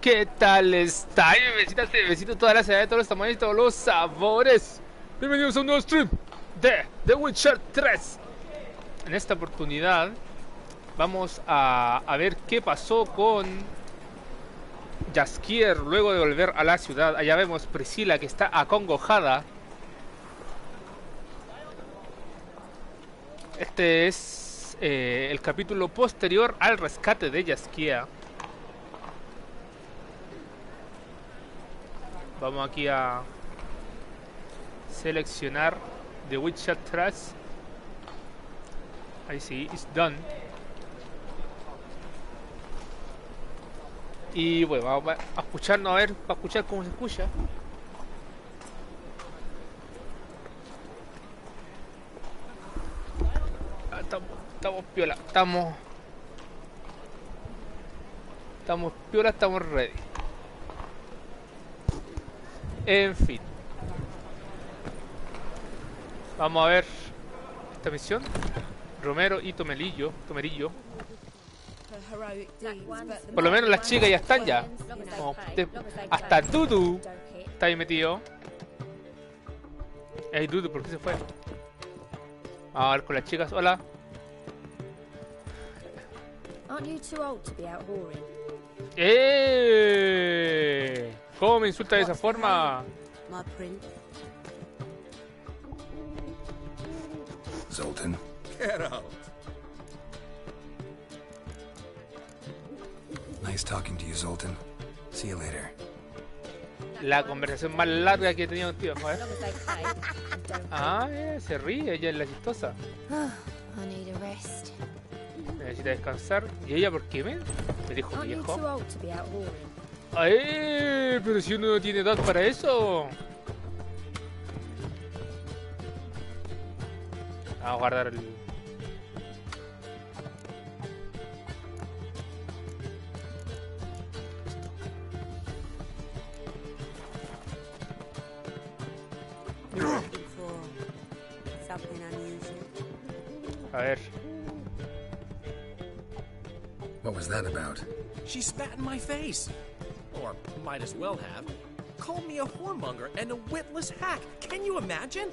¿Qué tal está? Besitos toda la ciudad de todos los tamaños y todos los sabores. Bienvenidos a un nuevo stream de The Witcher 3. En esta oportunidad vamos a ver qué pasó con Jaskier luego de volver a la ciudad. Allá vemos Priscilla que está acongojada. Este es el capítulo posterior al rescate de Jaskier. Vamos aquí a seleccionar The Witcher 3. Ahí sí, it's done. Y bueno, vamos a escucharnos, a ver, para escuchar cómo se escucha. Estamos piola, estamos piola, estamos ready. En fin, vamos a ver esta misión. Romero y Tomerillo. Por lo menos las chicas ya están ya. Hasta Dudu está ahí metido. Hey Dudu, ¿por qué se fue? Vamos a ver con las chicas. Hola. ¿Cómo me insulta de esa forma? Zoltan. Get out. Nice talking to you, Zoltan. See you later. La conversación más larga que he tenido contigo, joder. Se ríe, ella es la chistosa. Necesita descansar. ¿Y ella por qué me dijo viejo? ¡Ay! Pero si uno no tiene edad para eso. Vamos a guardar el... A ver. What was that about? She spat in my face. Or might as well have. Called me a whoremonger and a witless hack. Can you imagine?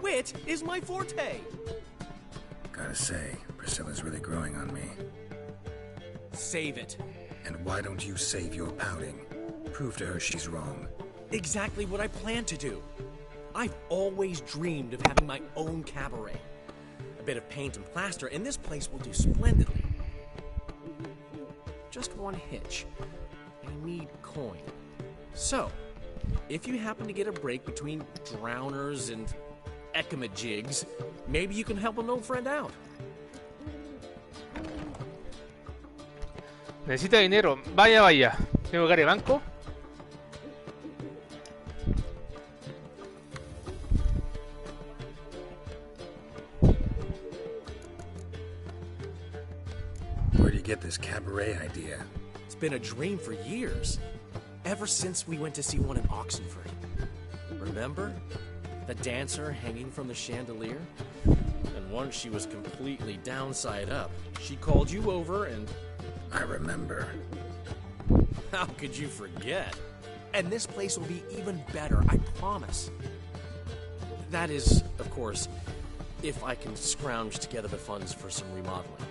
Wit is my forte. Gotta say, Priscilla's really growing on me. Save it. And why don't you save your pouting? Prove to her she's wrong. Exactly what I plan to do. I've always dreamed of having my own cabaret. A bit of paint and plaster, and this place will do splendidly. Just one hitch. I need coin. So, if you happen to get a break between drowners and ecamajigs, maybe you can help an old friend out. Necesita dinero. Vaya. Tengo que ir al banco. Where do you get this cabaret idea? It's been a dream for years. Ever since we went to see one in Oxenford. Remember? The dancer hanging from the chandelier? And once she was completely downside up, she called you over and... I remember. How could you forget? And this place will be even better, I promise. That is, of course, if I can scrounge together the funds for some remodeling.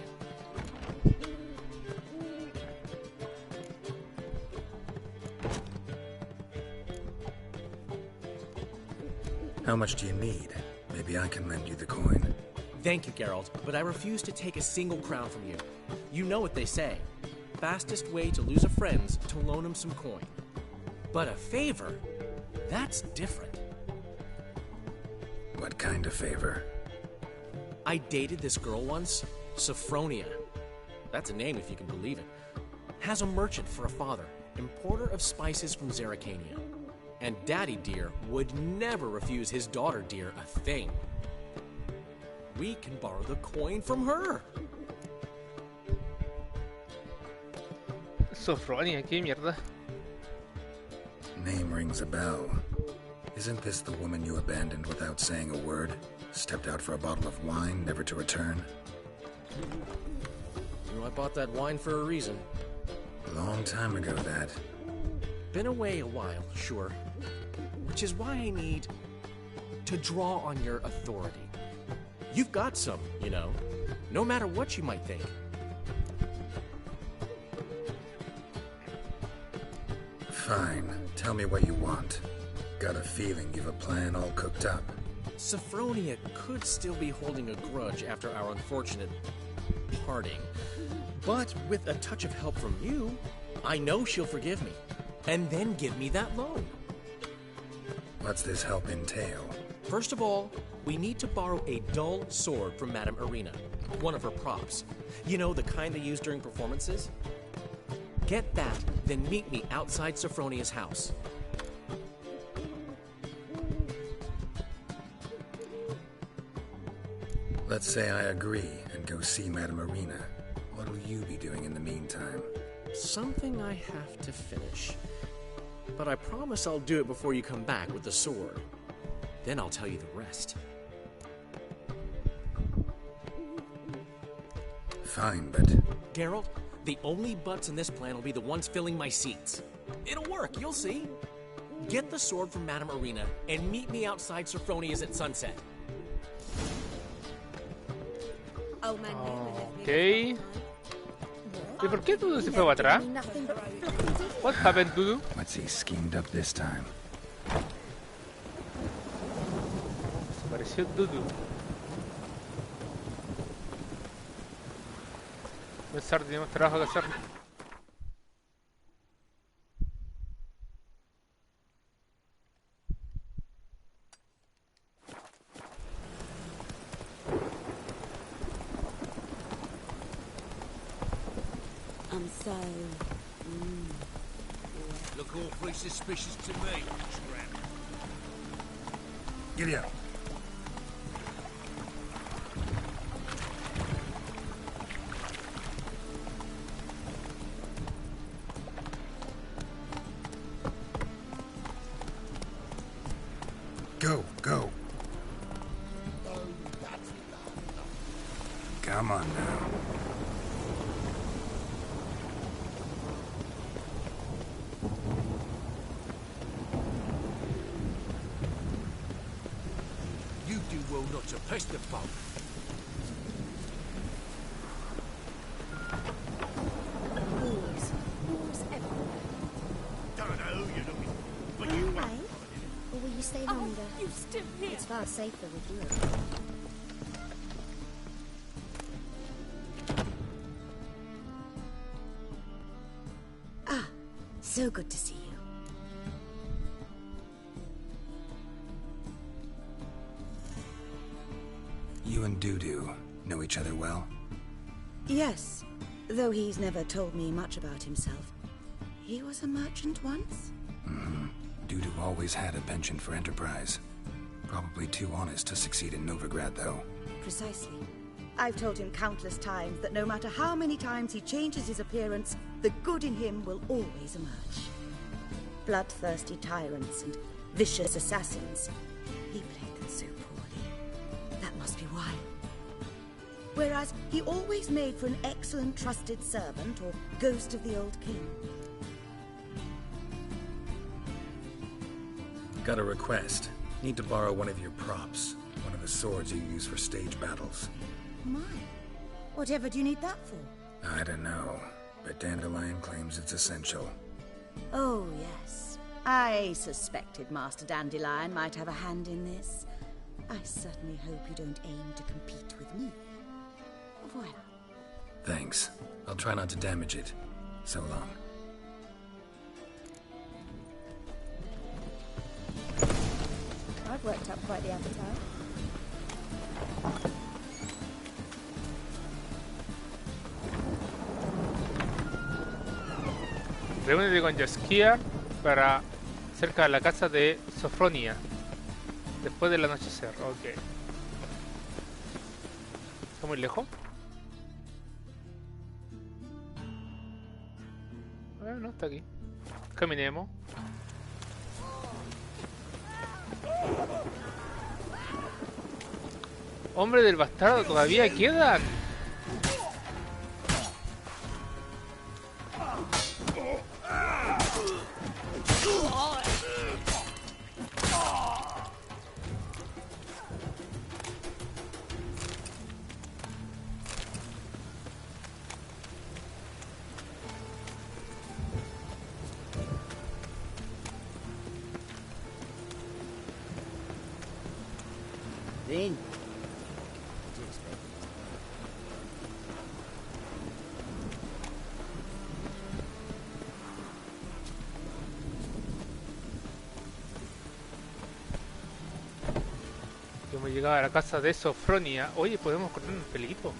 How much do you need? Maybe I can lend you the coin. Thank you, Geralt, but I refuse to take a single crown from you. You know what they say. Fastest way to lose a friend's to loan him some coin. But a favor? That's different. What kind of favor? I dated this girl once, Sophronia. That's a name if you can believe it. Has a merchant for a father, importer of spices from Zerrikania. And Daddy Dear would never refuse his daughter Dear a thing. We can borrow the coin from her. Sophronia, qué mierda. Name rings a bell. Isn't this the woman you abandoned without saying a word? Stepped out for a bottle of wine, never to return? You know, I bought that wine for a reason. A long time ago, that. Been away a while, sure. Which is why I need to draw on your authority. You've got some, you know, no matter what you might think. Fine. Tell me what you want. Got a feeling you've a plan all cooked up. Sophronia could still be holding a grudge after our unfortunate parting. But with a touch of help from you, I know she'll forgive me. And then give me that loan. What's this help entail? First of all, we need to borrow a dull sword from Madame Irina, one of her props. You know, the kind they use during performances? Get that, then meet me outside Sophronia's house. Let's say I agree and go see Madame Irina. What'll you be doing in the meantime? Something I have to finish. But I promise I'll do it before you come back with the sword. Then I'll tell you the rest. Fine, but... Geralt, the only butts in this plan will be the ones filling my seats. It'll work, you'll see. Get the sword from Madame Irina and meet me outside Sophronia's at sunset. Ok. ¿Y por qué Dudu se fue para atrás? What happened, Dudu? What's he schemed up this time? Desapareció Dudu. Pensar, tenemos trabajo que hacer. I'm so... Look awfully suspicious to me, tramp. Giddy up. Go, go. Come on now. You do well not to pester folk. Wolves everywhere. Don't know who you're looking for, but you won't find it. Or will you stay longer? You still here? It's far safer with you. Ah, so good to see you. You and Dudu know each other well? Yes, though he's never told me much about himself. He was a merchant once? Mm-hmm. Dudu always had a penchant for enterprise. Probably too honest to succeed in Novigrad, though. Precisely. I've told him countless times that no matter how many times he changes his appearance, the good in him will always emerge. Bloodthirsty tyrants and vicious assassins. He played them so poorly. That must be why. Whereas he always made for an excellent trusted servant or ghost of the old king. Got a request. Need to borrow one of your props. One of the swords you use for stage battles. My, whatever do you need that for? I don't know, but Dandelion claims it's essential. Oh, yes. I suspected Master Dandelion might have a hand in this. I certainly hope you don't aim to compete with me. Voilà. Thanks. I'll try not to damage it. So long. I've worked up quite the appetite. Reúnete con Jaskier para cerca de la casa de Sophronia después del anochecer. Ok. ¿Está muy lejos? No, está aquí. Caminemos. Hombre del bastardo, todavía queda. Then. Hemos llegado a la casa de Sofronia. Oye, podemos cortar un pelito.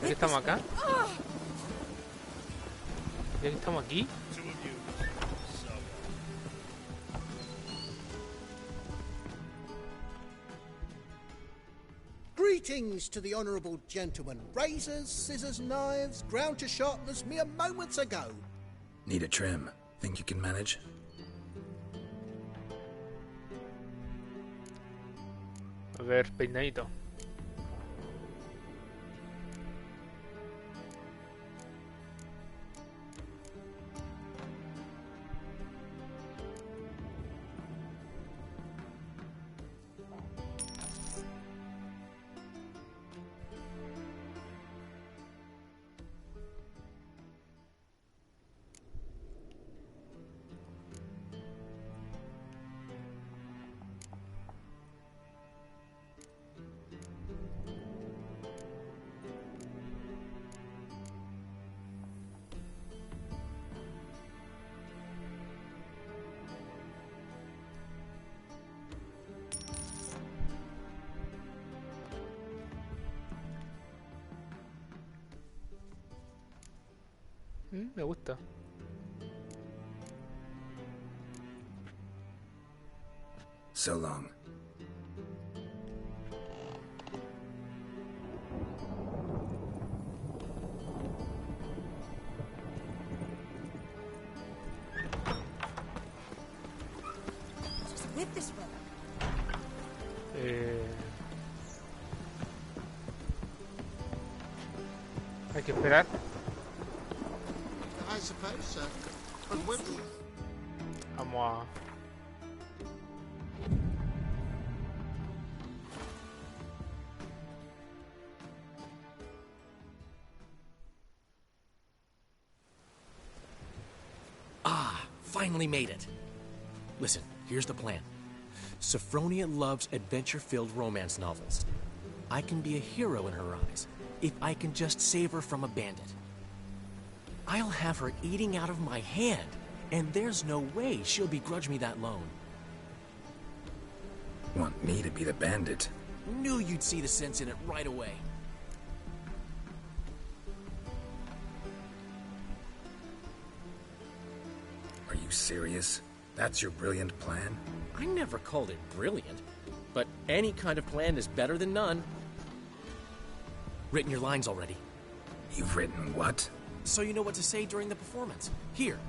Ya que estamos acá. Ya que estamos aquí. Greetings to the honourable gentleman. Razors, scissors, knives, ground to sharpness mere moments ago. Need a trim. Think you can manage? A ver, peinadito. Me gusta. So long. Just with this weather. Hay que esperar. I suppose so. And when Vamos a... Finally made it. Listen, here's the plan. Sophronia loves adventure-filled romance novels. I can be a hero in her eyes if I can just save her from a bandit. I'll have her eating out of my hand, and there's no way she'll begrudge me that loan. Want me to be the bandit? Knew you'd see the sense in it right away. Are you serious? That's your brilliant plan? I never called it brilliant, but any kind of plan is better than none. Written your lines already. You've written what? So you know what to say during the performance. Here,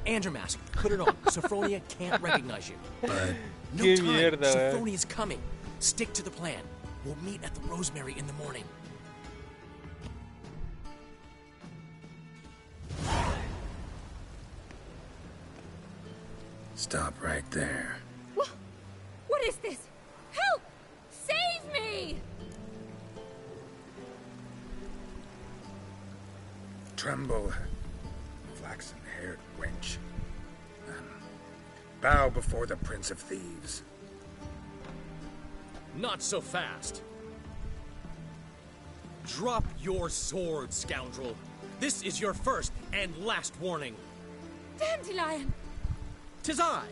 and your mask. Put it on. Sophronia can't recognize you. But No Qué time. mierda, Sophronia's coming. Stick to the plan. We'll meet at the Rosemary in the morning. stop right there. What is this? Help! Save me! Tremble, flaxen-haired wench. Bow before the Prince of Thieves. Not so fast. Drop your sword, scoundrel. This is your first and last warning. Dandelion! 'Tis I,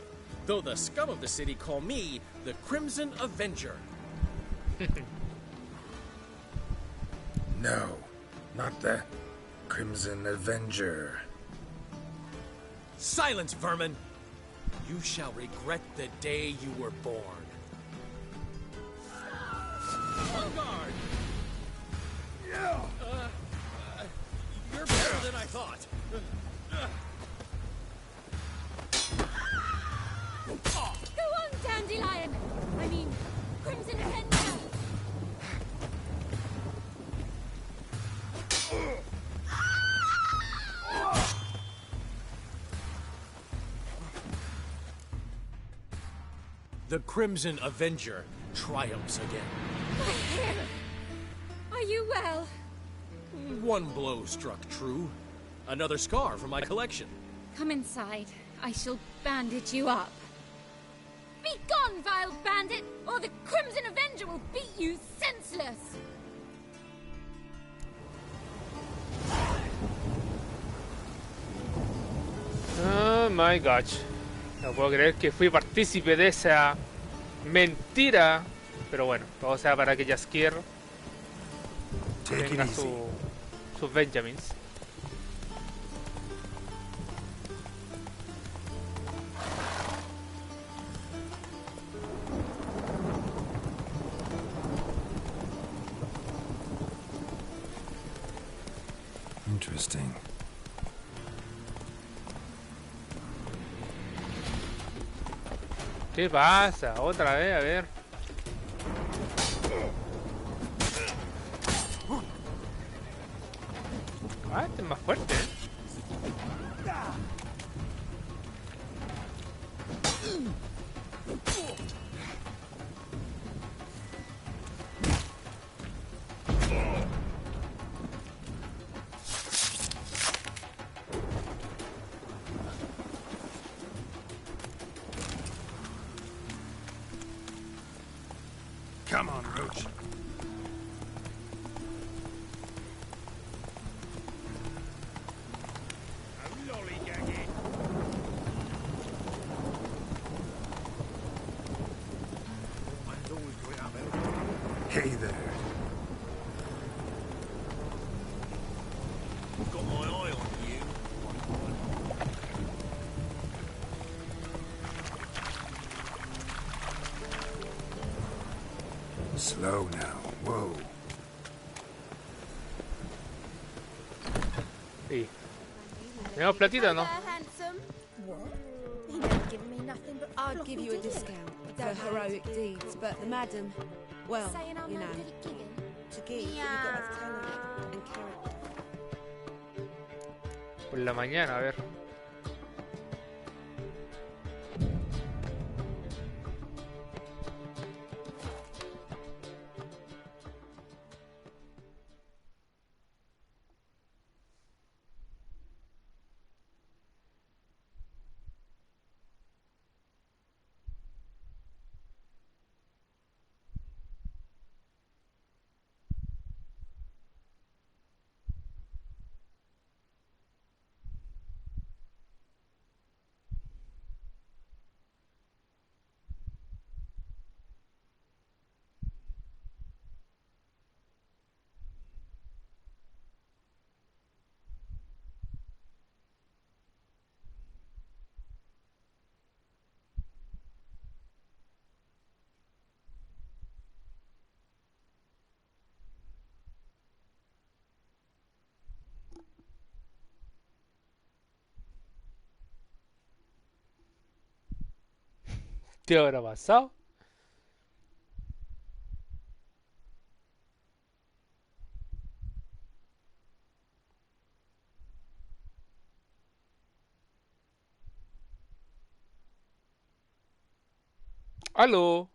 though the scum of the city call me the Crimson Avenger. No, not the Crimson Avenger. Silence, vermin! You shall regret the day you were born. On guard! You're better than I thought. Go on, Dandelion! I mean, Crimson Avenger! The Crimson Avenger triumphs again. My hair! Are you well? One blow struck true. Another scar from my collection. Come inside. I shall bandage you up. Be gone, vile bandit, or the Crimson Avenger will beat you senseless! Oh my gosh. No puedo creer que fui partícipe de esa mentira. Pero bueno, todo sea para que Jaskier tenga sus Benjamins. Interesting. ¿Qué pasa? Otra vez, a ver. Ah, este es más fuerte, ¿eh? Come on, Roach. I'm lollygagging. Mine's always going up there. Hey there. Got my eye on you. Slow now. Whoa. Sí. ¿Tenemos platita o no? What? He never given me nothing but I'd floppy give you a dinner. discount I for don't know heroic what to do. deeds, but the madam, well, Saying I'm you no know, good at giving. to give, you've got to have talent and character. Por la mañana, a ver. ¿Qué habrá pasado? ¡Aló!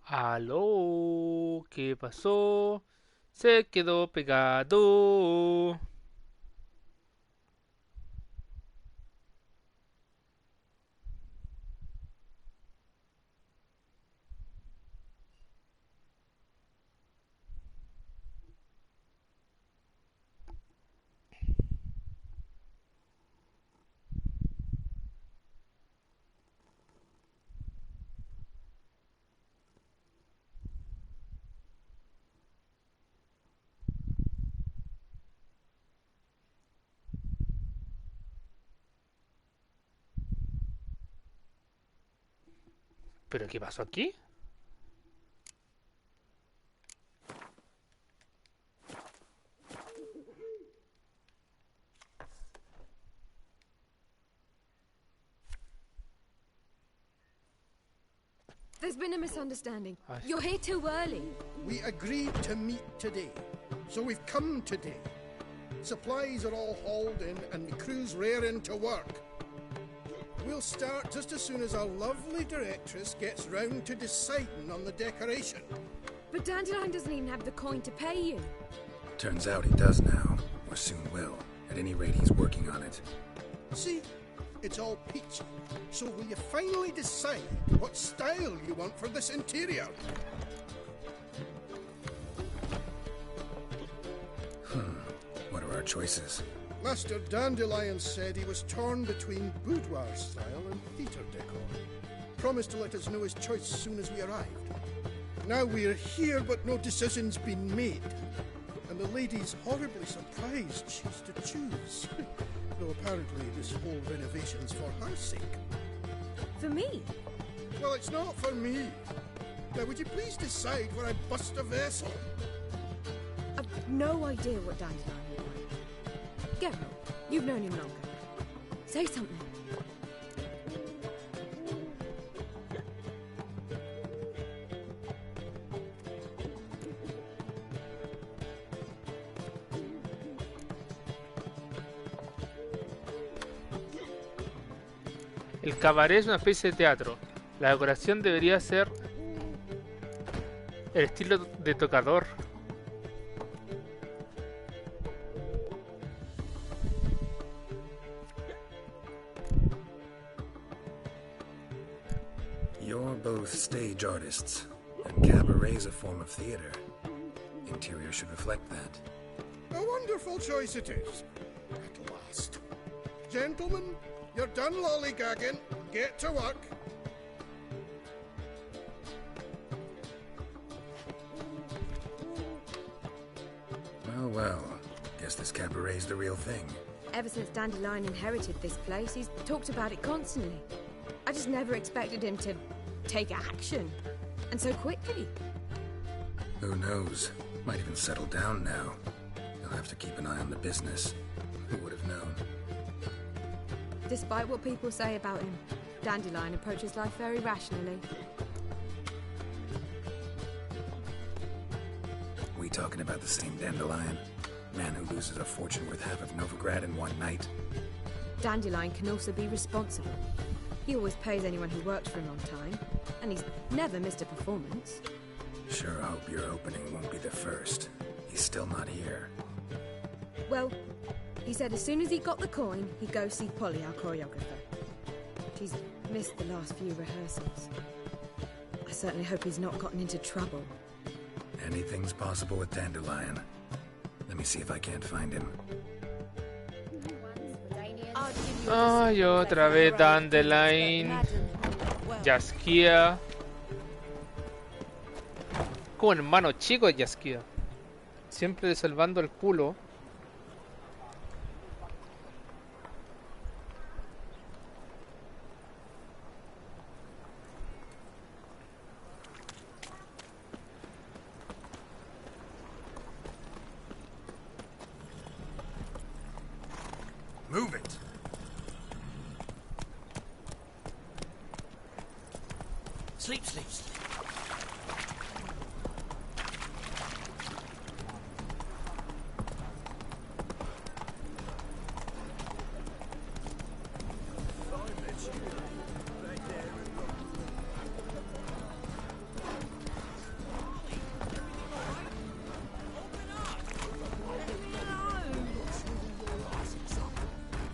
¡Aló! ¿Qué pasó? Se quedó pegado. ¿Pero qué pasó aquí? There's been a misunderstanding. Ay. You're here too early. We agreed to meet today, so we've come today. Supplies are all hauled in and the crew's raring to work. We'll start just as soon as our lovely directress gets round to deciding on the decoration. But Dandelion doesn't even have the coin to pay you. Turns out he does now, or soon will. At any rate, he's working on it. See, it's all peachy. So will you finally decide what style you want for this interior? What are our choices? Master Dandelion said he was torn between boudoir style and theatre decor. Promised to let us know his choice as soon as we arrived. Now we're here, but no decision's been made. And the lady's horribly surprised she's to choose. Though apparently this whole renovation's for her sake. For me? Well, it's not for me. Now, would you please decide where I bust a vessel? I've no idea what Dandelion would like. Geralt, you've known him longer. Say something. El cabaré es una especie de teatro. La decoración debería ser el estilo de tocador. You're both stage artists, and cabaret's a form of theater. Interior should reflect that. A wonderful choice it is. At last. Gentlemen, you're done lollygagging. Get to work. Well. Guess this cabaret's the real thing. Ever since Dandelion inherited this place, he's talked about it constantly. I just never expected him to take action. And so quickly. Who knows? Might even settle down now. You'll have to keep an eye on the business. Who would have known? Despite what people say about him, Dandelion approaches life very rationally. We talking about the same Dandelion? Man who loses a fortune worth half of Novigrad in one night? Dandelion can also be responsible. He always pays anyone who works for him on time, and he's never missed a performance. Sure hope your opening won't be the first. He's still not here. Well, he said as soon as he got the coin, he'd go see Polly, our choreographer. She's missed the last few rehearsals. I certainly hope he's not gotten into trouble. Anything's possible with Dandelion. Let me see if I can't find him. Ay, otra vez Dandelion. Jaskier. Como hermano chico de Jaskier. Siempre salvando el culo. Move it! Sleep, sleep, sleep.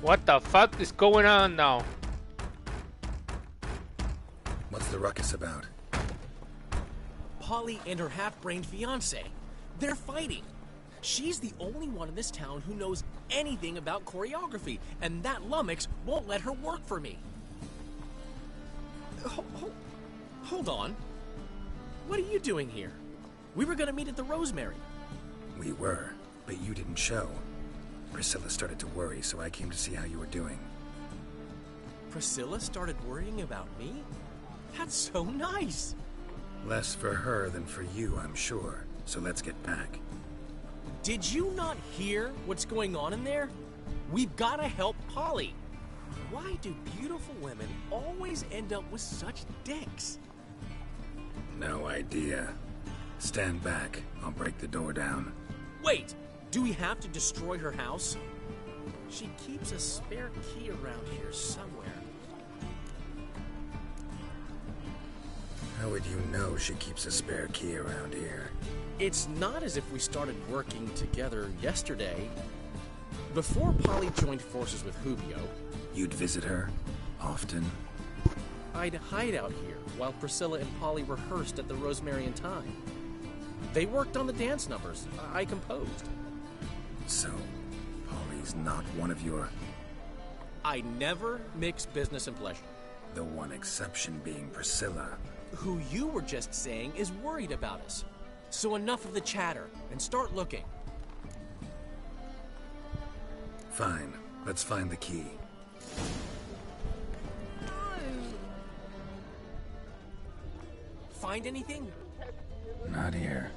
What the fuck is going on now? What's the ruckus about? Polly and her half-brained fiancé. They're fighting. She's the only one in this town who knows anything about choreography, and that lummox won't let her work for me. Hold on. What are you doing here? We were gonna meet at the Rosemary. We were, but you didn't show. Priscilla started to worry, so I came to see how you were doing. Priscilla started worrying about me? That's so nice! Less for her than for you, I'm sure. So let's get back. Did you not hear what's going on in there? We've gotta help Polly. Why do beautiful women always end up with such dicks? No idea. Stand back. I'll break the door down. Wait! Do we have to destroy her house? She keeps a spare key around here somewhere. How would you know she keeps a spare key around here? It's not as if we started working together yesterday. Before Polly joined forces with Hubio, You'd visit her? Often? I'd hide out here while Priscilla and Polly rehearsed at the Rosemary and Thyme. They worked on the dance numbers. I composed. So, Polly's not one of your... I never mix business and pleasure. The one exception being Priscilla. Who you were just saying is worried about us. So enough of the chatter, and start looking. Fine. Let's find the key. Find anything? Not here.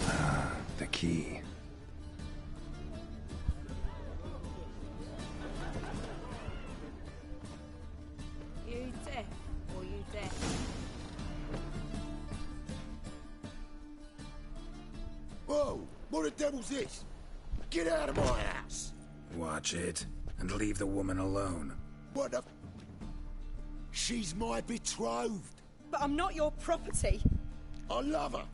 Ah, the key. You deaf or you deaf? Whoa! What the devil's this? Get out of my house! Watch it, and leave the woman alone. What the... She's my betrothed. But I'm not your property. I love her.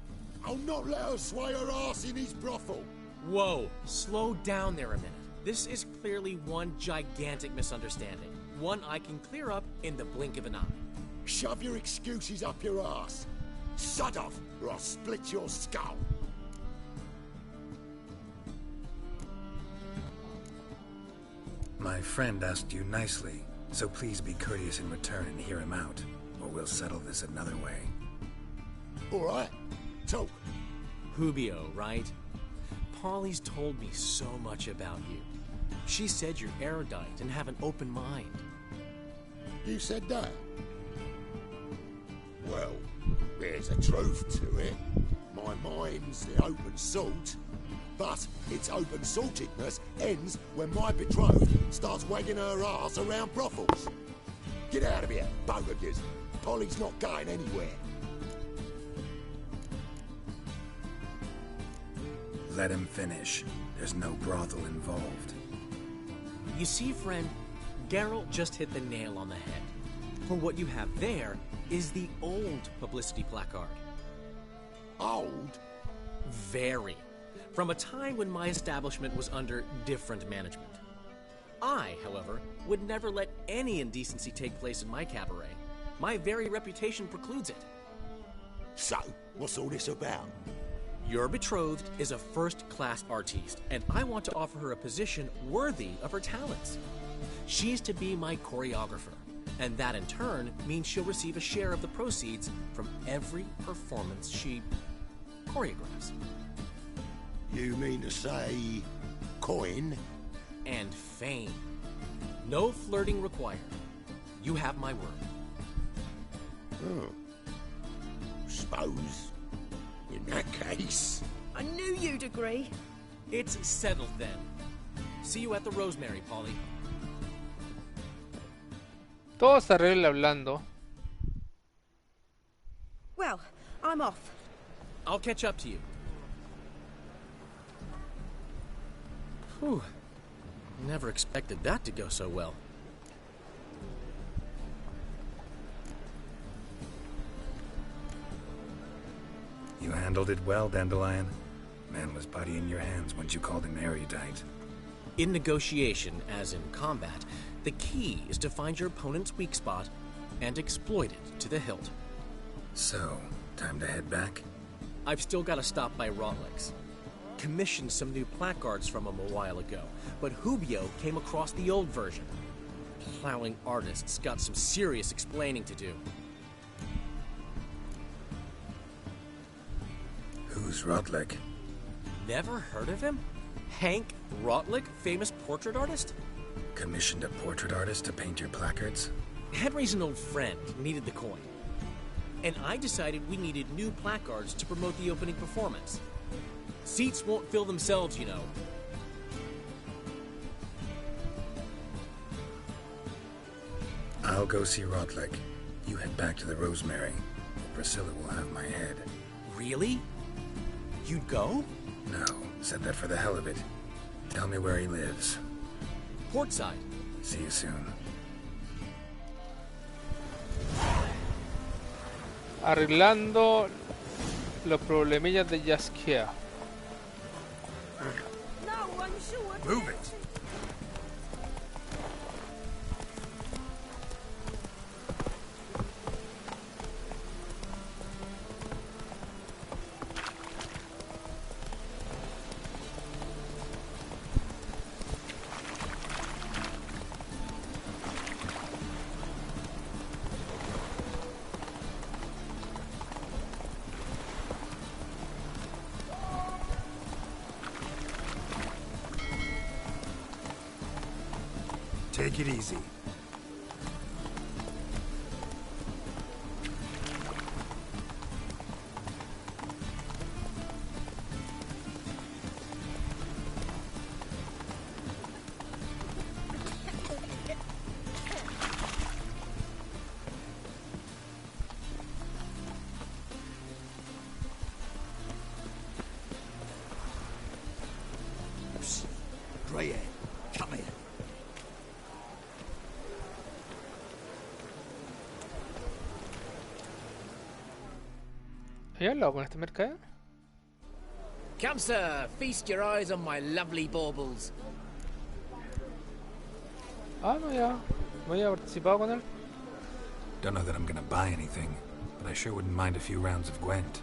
I'll not let her sway her ass in his brothel. Whoa, slow down there a minute. This is clearly one gigantic misunderstanding. One I can clear up in the blink of an eye. Shove your excuses up your ass. Shut off, or I'll split your skull. My friend asked you nicely, so please be courteous in return and hear him out, or we'll settle this another way. All right, talk. Hubio, right? Polly's told me so much about you. She said you're erudite and have an open mind. You said that? Well, there's a truth to it. My mind's the open salt. But its open-saltedness ends when my betrothed starts wagging her ass around brothels. Get out of here, both of yous. Polly's not going anywhere. Let him finish. There's no brothel involved. You see, friend, Geralt just hit the nail on the head. For what you have there is the old publicity placard. Old? Very. From a time when my establishment was under different management. I, however, would never let any indecency take place in my cabaret. My very reputation precludes it. So, what's all this about? Your betrothed is a first-class artiste, and I want to offer her a position worthy of her talents. She's to be my choreographer, and that in turn means she'll receive a share of the proceeds from every performance she choreographs. You mean to say... coin? And fame. No flirting required. You have my word. Oh. Suppose... in that case... I knew you'd agree. It's settled then. See you at the Rosemary, Polly. Todo se arregla hablando. Well, I'm off. I'll catch up to you. Whew. Never expected that to go so well. You handled it well, Dandelion. Man was putty in your hands once you called him erudite. In negotiation, as in combat, the key is to find your opponent's weak spot and exploit it to the hilt. So, time to head back? I've still got to stop by Rotlick's. Commissioned some new placards from him a while ago, but Hubio came across the old version. Plowing artists got some serious explaining to do. Who's Rotlick? Never heard of him? Hank Rotlick, famous portrait artist? Commissioned a portrait artist to paint your placards? Henry's an old friend, needed the coin. And I decided we needed new placards to promote the opening performance. Seats won't fill themselves, you know. I'll go see Rotlick. You head back to the Rosemary. Priscilla will have my head. Really? You'd go? No, said that for the hell of it. Tell me where he lives. Portside. See you soon. Arreglando los problemillas de Jaskier. No, I'm sure. Move it! Take it easy. Grey hair, come here. ¿Hay al lado con este mercader? Come, sir. Feast your eyes on my lovely baubles. Ah, no, ya. No había participado con él. Don't know that I'm gonna buy anything, but I sure wouldn't mind a few rounds of Gwent.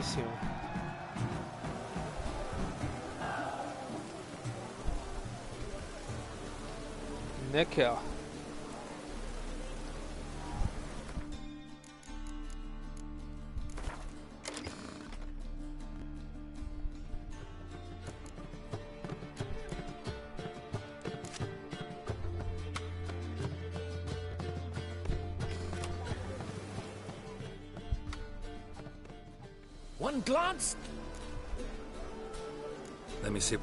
Buenísimo. Nickel. One glance? Let me see.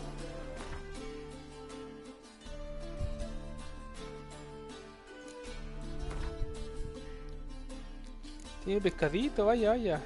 Tiene pescadito, vaya, vaya.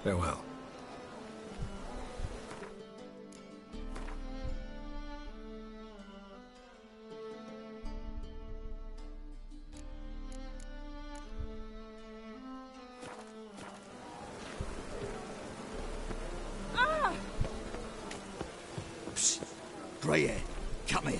Farewell. Psst. Grey hair, come here.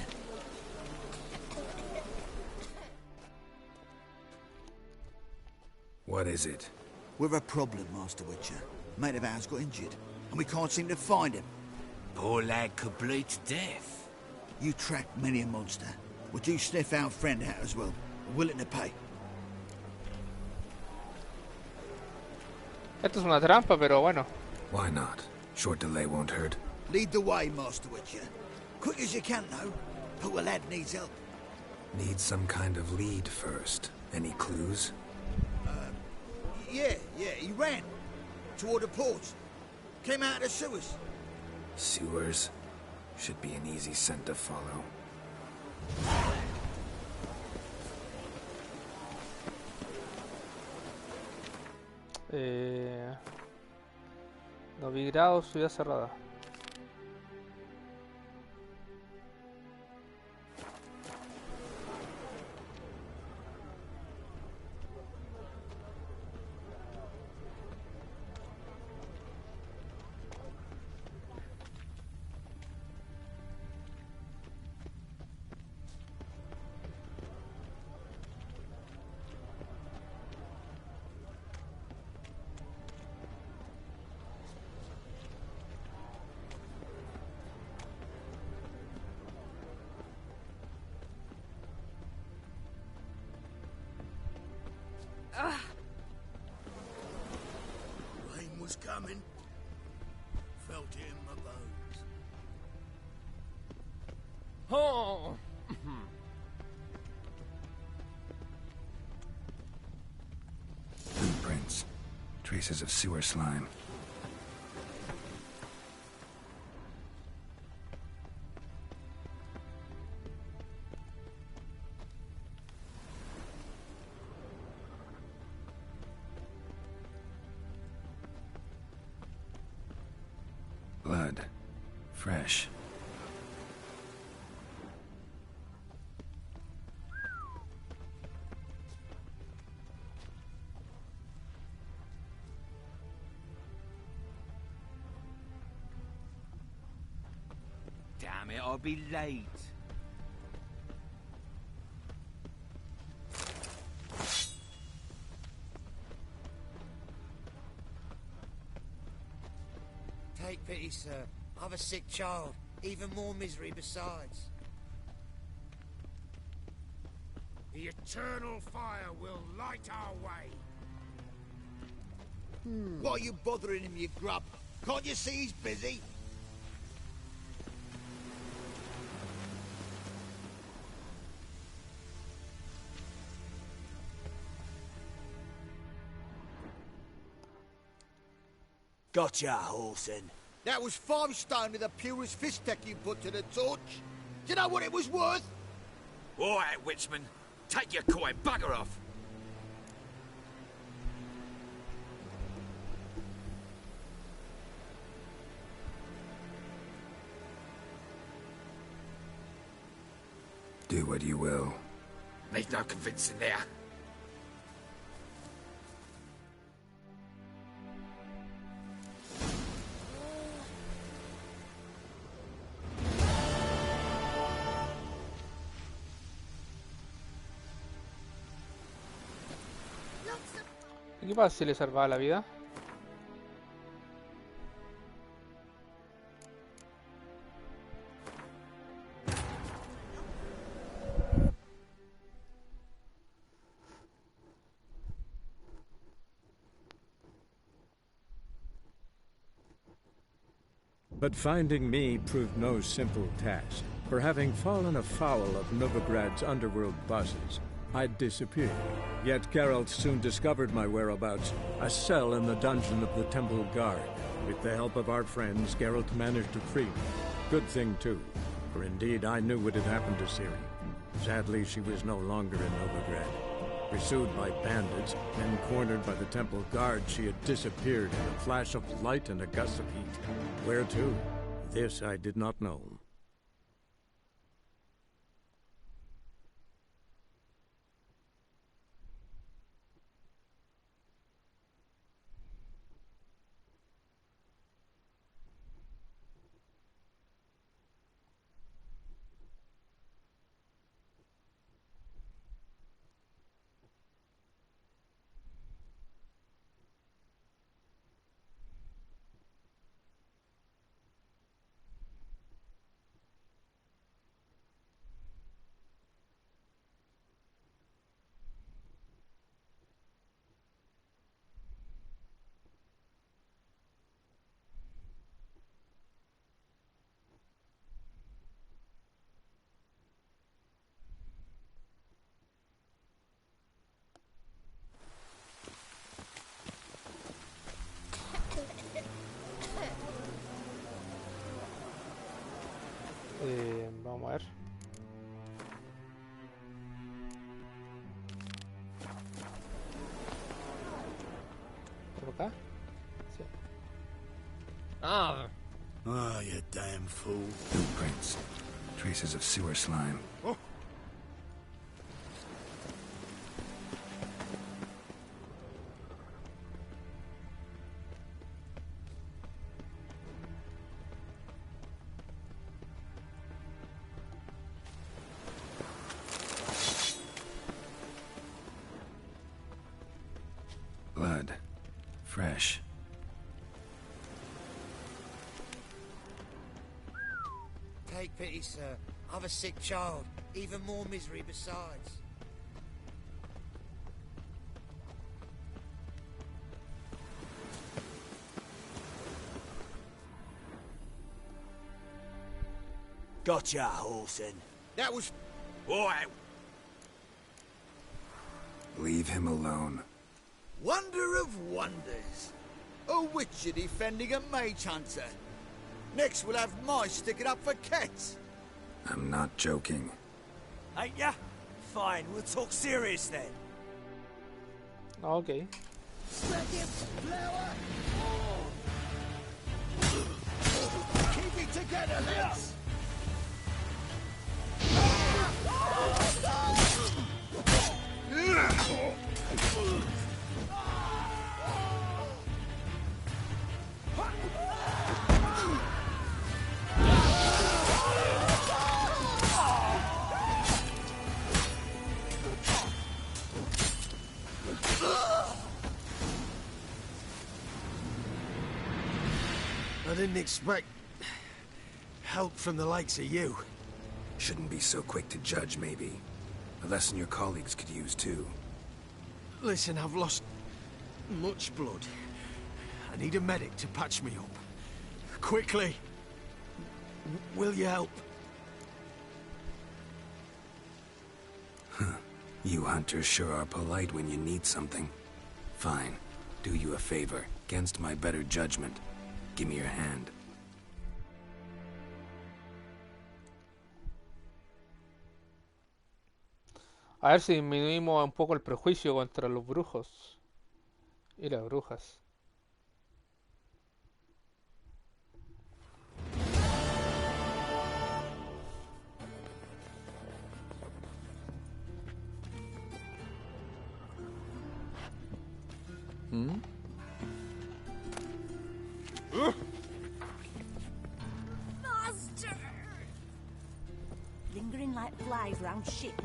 What is it? We're a problem, Master Witcher. Mate of ours got injured, and we can't seem to find him. Poor lad could bleed to death. You tracked many a monster. Would you sniff our friend out as well? We're willing to pay. Esto es una trampa, pero bueno. Why not? Short delay won't hurt. Lead the way, Master Witcher. Quick as you can, though. Poor lad needs help. Need some kind of lead first. Any clues? Yeah, he ran. Toward the porch. Came out of the sewers. Sewers? Should be an easy scent to follow. Novigrado, ciudad cerrada. Rain was coming. Felt it in my bones. Oh. Footprints. Traces of sewer slime. Blood. Fresh. Damn it, I'll be late. Take pity, sir. I've a sick child. Even more misery besides. The eternal fire will light our way. Why are you bothering him, you grub? Can't you see he's busy? Gotcha, Horson. That was 5 stone with the purest fish tech you put to the torch. Do you know what it was worth? All right, Witchman. Take your coin, bugger off. Do what you will. Need no convincing there. ¿Qué pasa si le salvaba la vida? But finding me proved no simple task. For having fallen afoul of Novigrad's underworld bosses, I'd disappeared. Yet Geralt soon discovered my whereabouts, a cell in the dungeon of the Temple Guard. With the help of our friends, Geralt managed to free me. Good thing, too, for indeed I knew what had happened to Ciri. Sadly, she was no longer in Novigrad. Pursued by bandits, then cornered by the Temple Guard, she had disappeared in a flash of light and a gust of heat. Where to? This I did not know. acá. Sí. Ah. Oh, you damn fool. Footprints. Traces of sewer slime. Oh. Blood. Fresh. Take pity, sir. I've a sick child. Even more misery besides. Gotcha, Orson. That was... Boy! Leave him alone. Wonder of wonders. A witcher defending a mage hunter. Next we'll have mice sticking up for cats. I'm not joking. Ain't ya? Fine, we'll talk serious then. Okay. Keep it together, lads! I didn't expect help from the likes of you. Shouldn't be so quick to judge, maybe. A lesson your colleagues could use, too. Listen, I've lost much blood. I need a medic to patch me up. Quickly! Will you help? You hunters sure are polite when you need something. Fine. Do you a favor, against my better judgment. Give me your hand. A ver si disminuimos un poco el prejuicio contra los brujos y las brujas. ¿Mm? Master! Lingering like flies round ship.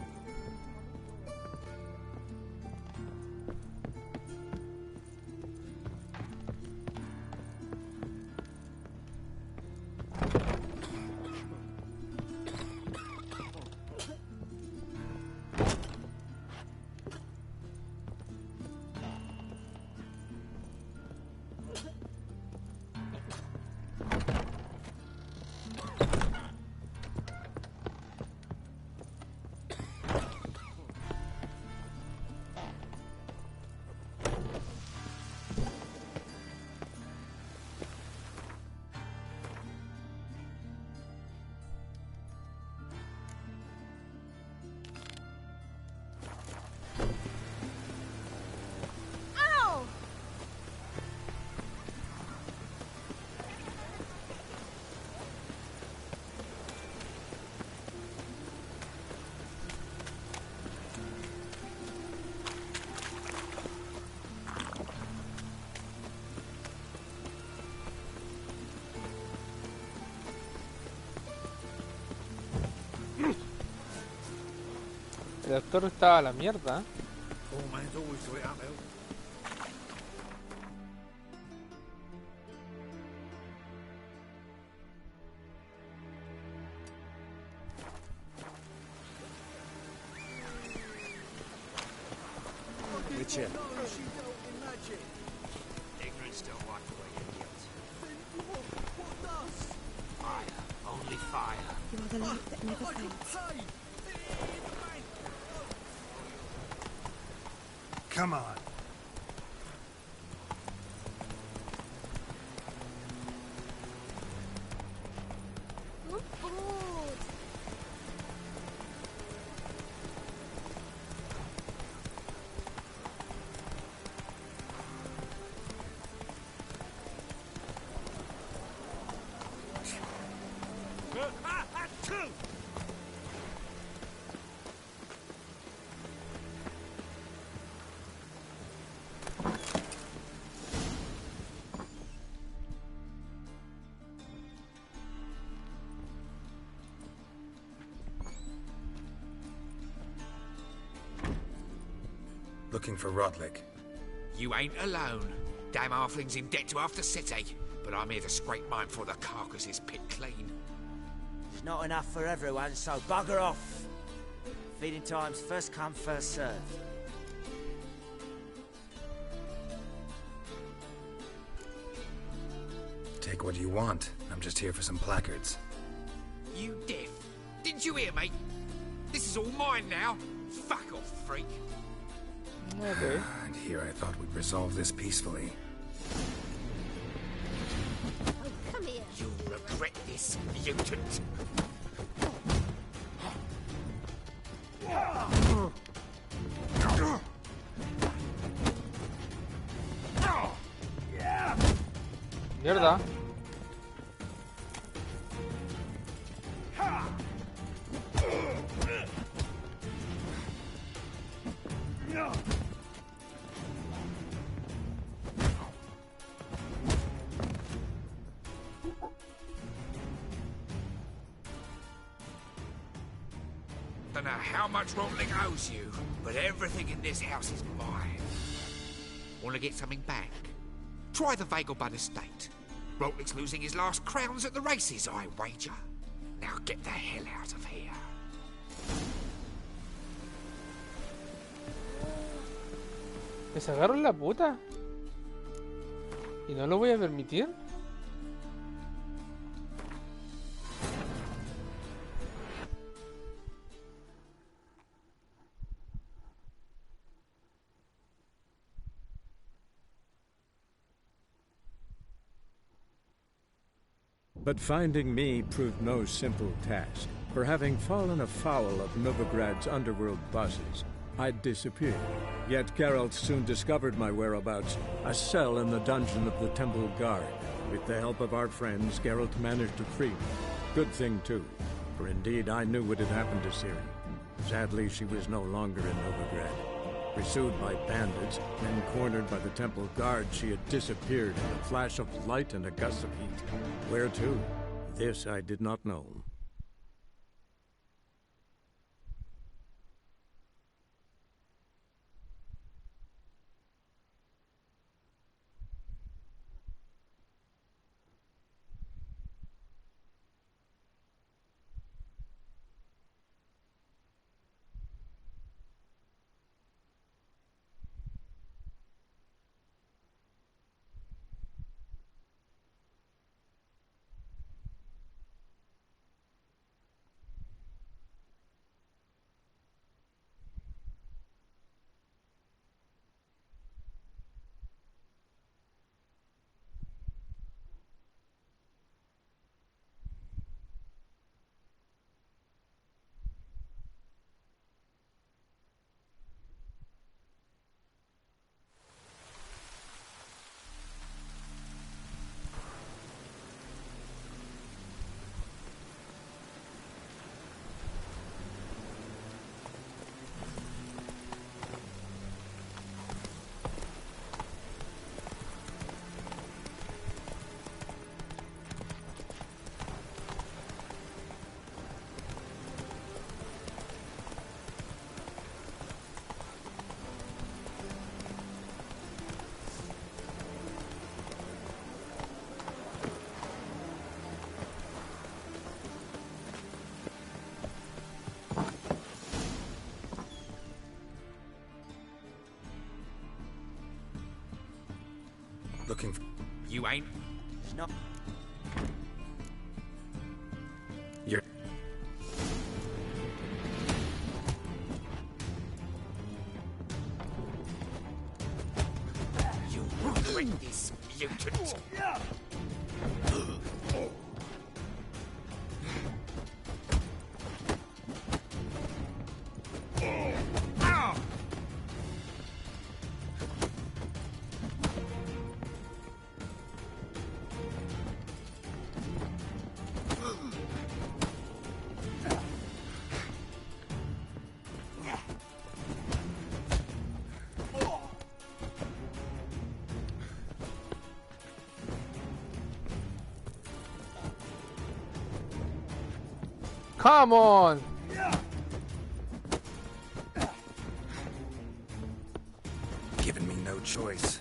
El actor estaba a la mierda. Poor man's always got it uphill. Witcher. Ignorance don't wipe away your guilt. Fire. Only fire. You are the light that never fades. Come on. I'm bored. Looking for Rodlick. You ain't alone. Damn halfling's in debt to half the city. But I'm here to scrape mine before the carcass is pit clean. There's not enough for everyone, so bugger off. Feeding time's first come, first served. Take what you want. I'm just here for some placards. You deaf? Didn't you hear me? This is all mine now. Fuck off, freak. Okay. And here I thought we'd resolve this peacefully. Oh, come here. You'll regret this, mutant. Mierda. Don't know how much Rodlick owes you, but everything in this house is mine. Want to get something back? Try the Vagelbud estate. Rodlick's losing his last crowns at the races, I wager. Now get the hell out of here. ¿Me sacaron la puta? ¿Y no lo voy a permitir? But finding me proved no simple task. For having fallen afoul of Novigrad's underworld bosses, I'd disappeared. Yet Geralt soon discovered my whereabouts, a cell in the dungeon of the Temple Guard. With the help of our friends, Geralt managed to free me. Good thing, too, for indeed I knew what had happened to Ciri. Sadly, she was no longer in Novigrad. Pursued by bandits, then cornered by the Temple Guard, she had disappeared in a flash of light and a gust of heat. Where to? This I did not know. Looking for... You ain't? No. You're... You regret this, mutant. Come on! choice.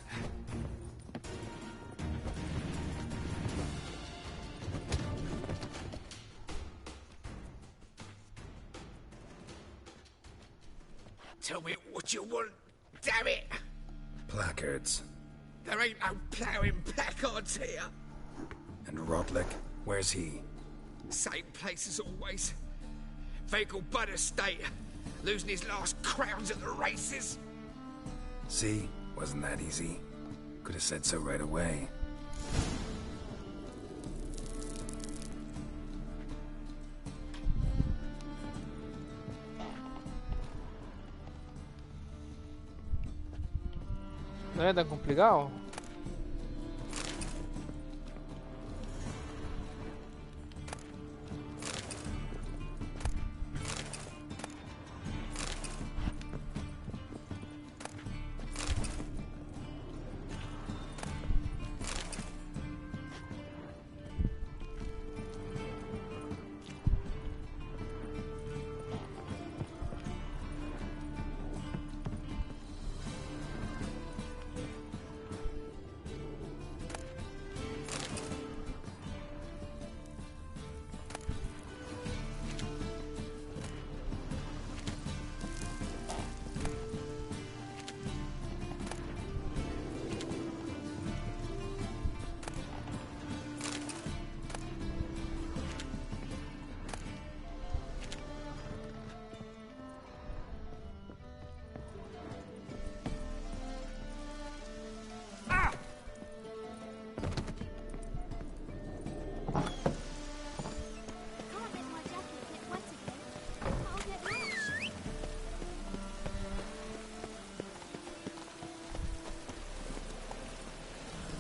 Tell me what you want, damn it! Placards. There ain't no ploughing placards here. And Rotlick, where's he? Same place as always. Vegal Bud Estate, losing his last crowns at the races. See? Wasn't that easy? Could have said so right away. No era tan complicado.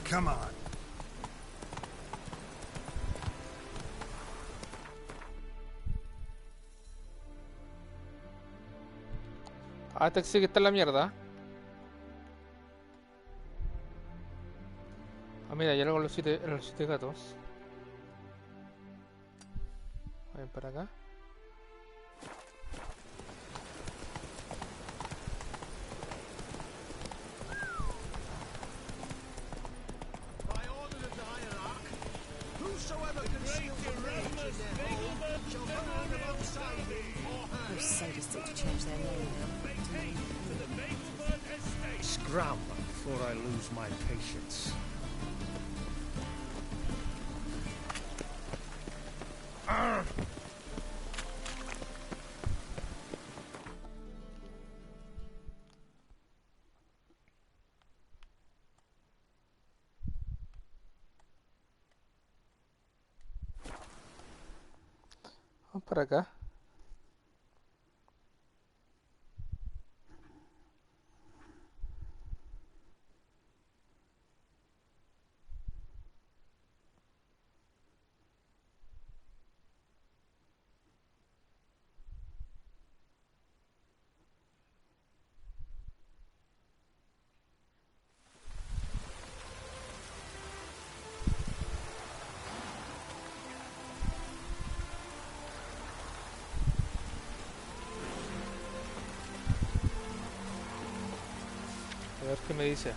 Come on. Ah, taxi que está en la mierda. Ah, mira, ya luego los siete gatos. Ven para acá. Scram before I lose my patience. Vamos para acá. A ver qué me dice.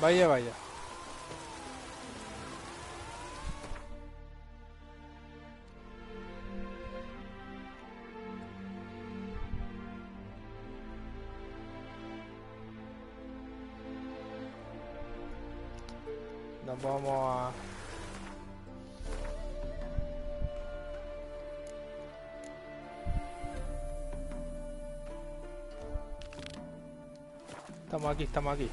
Vaya, vaya. Nos vamos a... Estamos aquí, estamos aquí.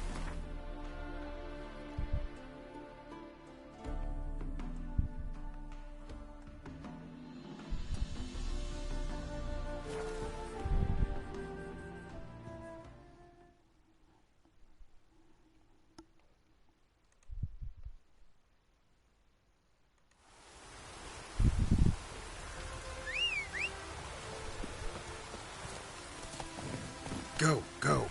Go, go.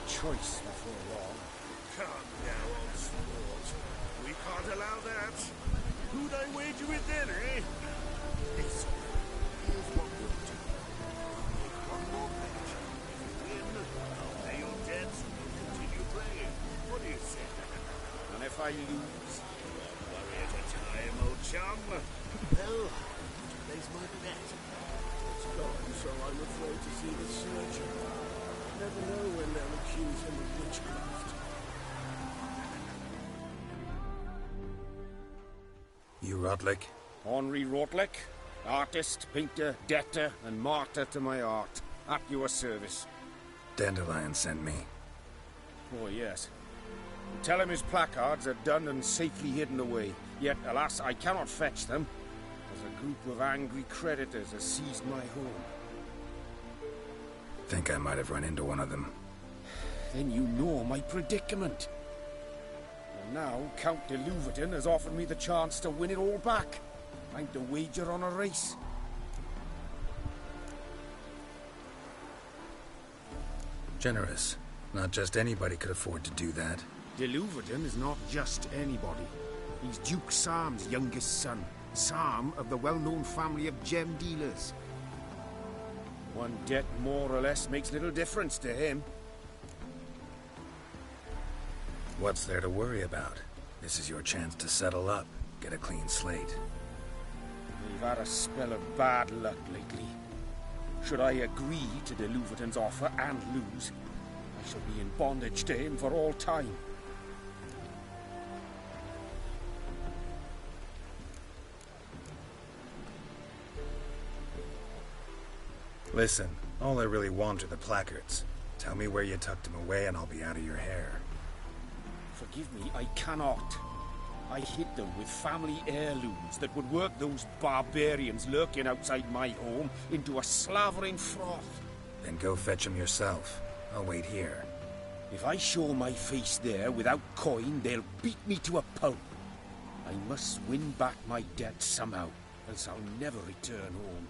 Choice before long. Come now, old sport. We can't allow that. Who'd I wager with then, eh? Listen, here's what we'll do. Make one more bet. If you win, I'll pay your debts and we'll continue playing. What do you say? And if I lose, one worry at a time, old chum. well, today's my bet. It's gone, so I'm afraid to see the surgeon. Never know when they'll accuse him of witchcraft. You Rotlick? Henri Rotlick, artist, painter, debtor, and martyr to my art. At your service. Dandelion sent me. Oh, yes. Tell him his placards are done and safely hidden away. Yet, alas, I cannot fetch them, as a group of angry creditors has seized my home. Think I might have run into one of them. Then you know my predicament. And now Count de Louverton has offered me the chance to win it all back. I'm to wager on a race. Generous. Not just anybody could afford to do that. De Louverton is not just anybody. He's Duke Sam's youngest son. Sam of the well-known family of gem dealers. One debt more or less makes little difference to him. What's there to worry about? This is your chance to settle up, get a clean slate. We've had a spell of bad luck lately. Should I agree to de Louverton's offer and lose, I shall be in bondage to him for all time. Listen, all I really want are the placards. Tell me where you tucked them away and I'll be out of your hair. Forgive me, I cannot. I hid them with family heirlooms that would work those barbarians lurking outside my home into a slavering froth. Then go fetch them yourself. I'll wait here. If I show my face there without coin, they'll beat me to a pulp. I must win back my debt somehow, else I'll never return home.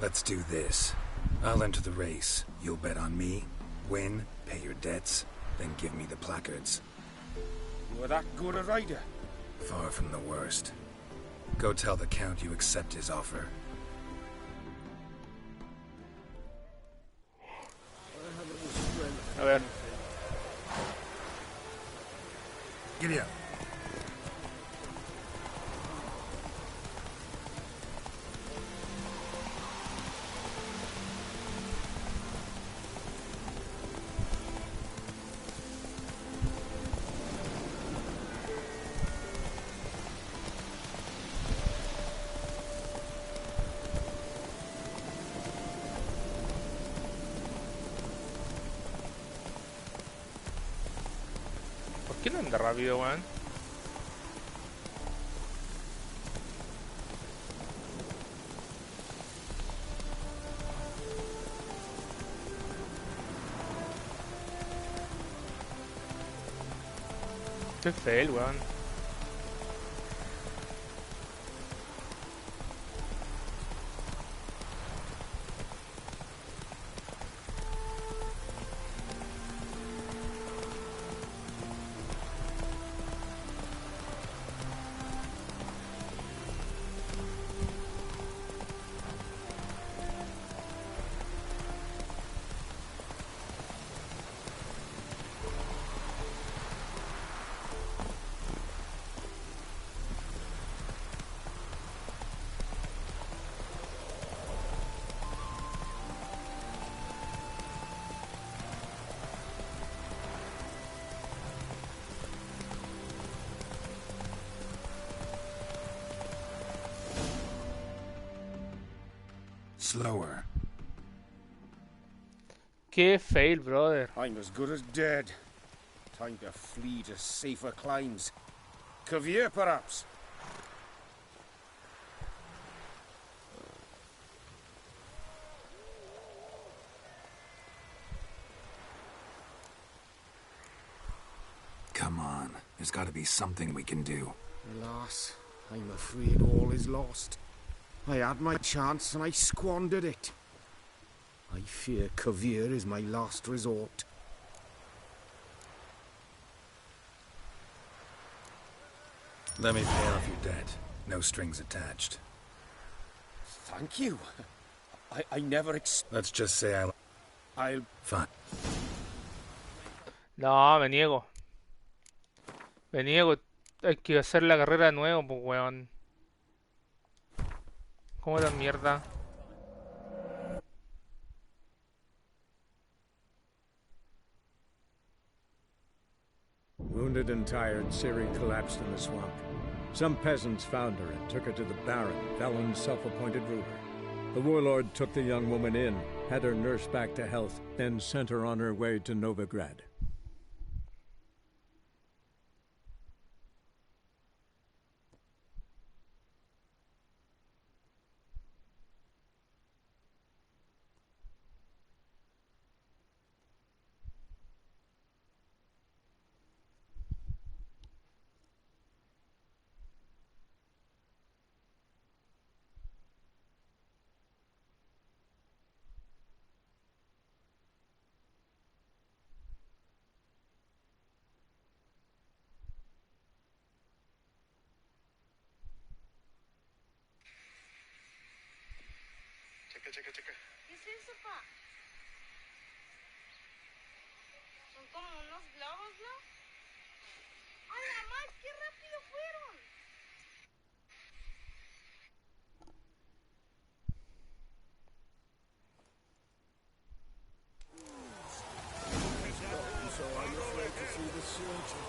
Let's do this. I'll enter the race. You'll bet on me, win, pay your debts, then give me the placards. You're that good a rider? Far from the worst. Go tell the Count you accept his offer. A ver. Giddy up. ¿Por qué no anda rápido, weón? Qué fail, weón. Slower. Qué fail, brother. I'm as good as dead. Time to flee to safer climes. Caviar, perhaps? Come on. There's got to be something we can do. Alas, I'm afraid all is lost. I had my chance and I squandered it. I fear Caviar is my last resort. Let me pay off your debt. No strings attached. Thank you. I never Let's just say I'll... Fine. No, me niego. Me niego. Hay que hacer la carrera de nuevo, pues, weón. ¿Cómo la mierda? Wounded and tired, Ciri collapsed in the swamp. Some peasants found her and took her to the Baron, Velen's self-appointed ruler. The warlord took the young woman in, had her nursed back to health, then sent her on her way to Novigrad. Checa. ¿Qué es eso, pa? Son como unos globos, ¿no? ¡A la más! ¡Qué rápido fueron! So I'm afraid to see the surgeon.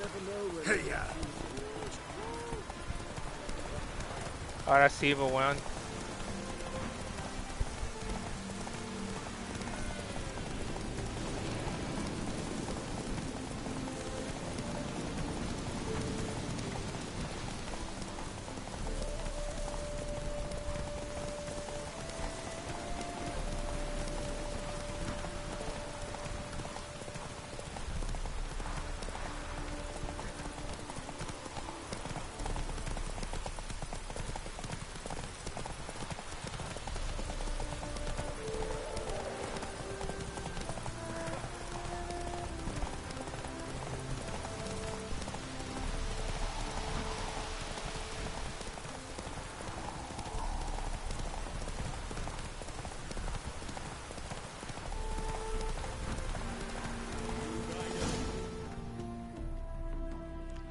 Never know when... Hey, ya. Ahora sí, pues, weón.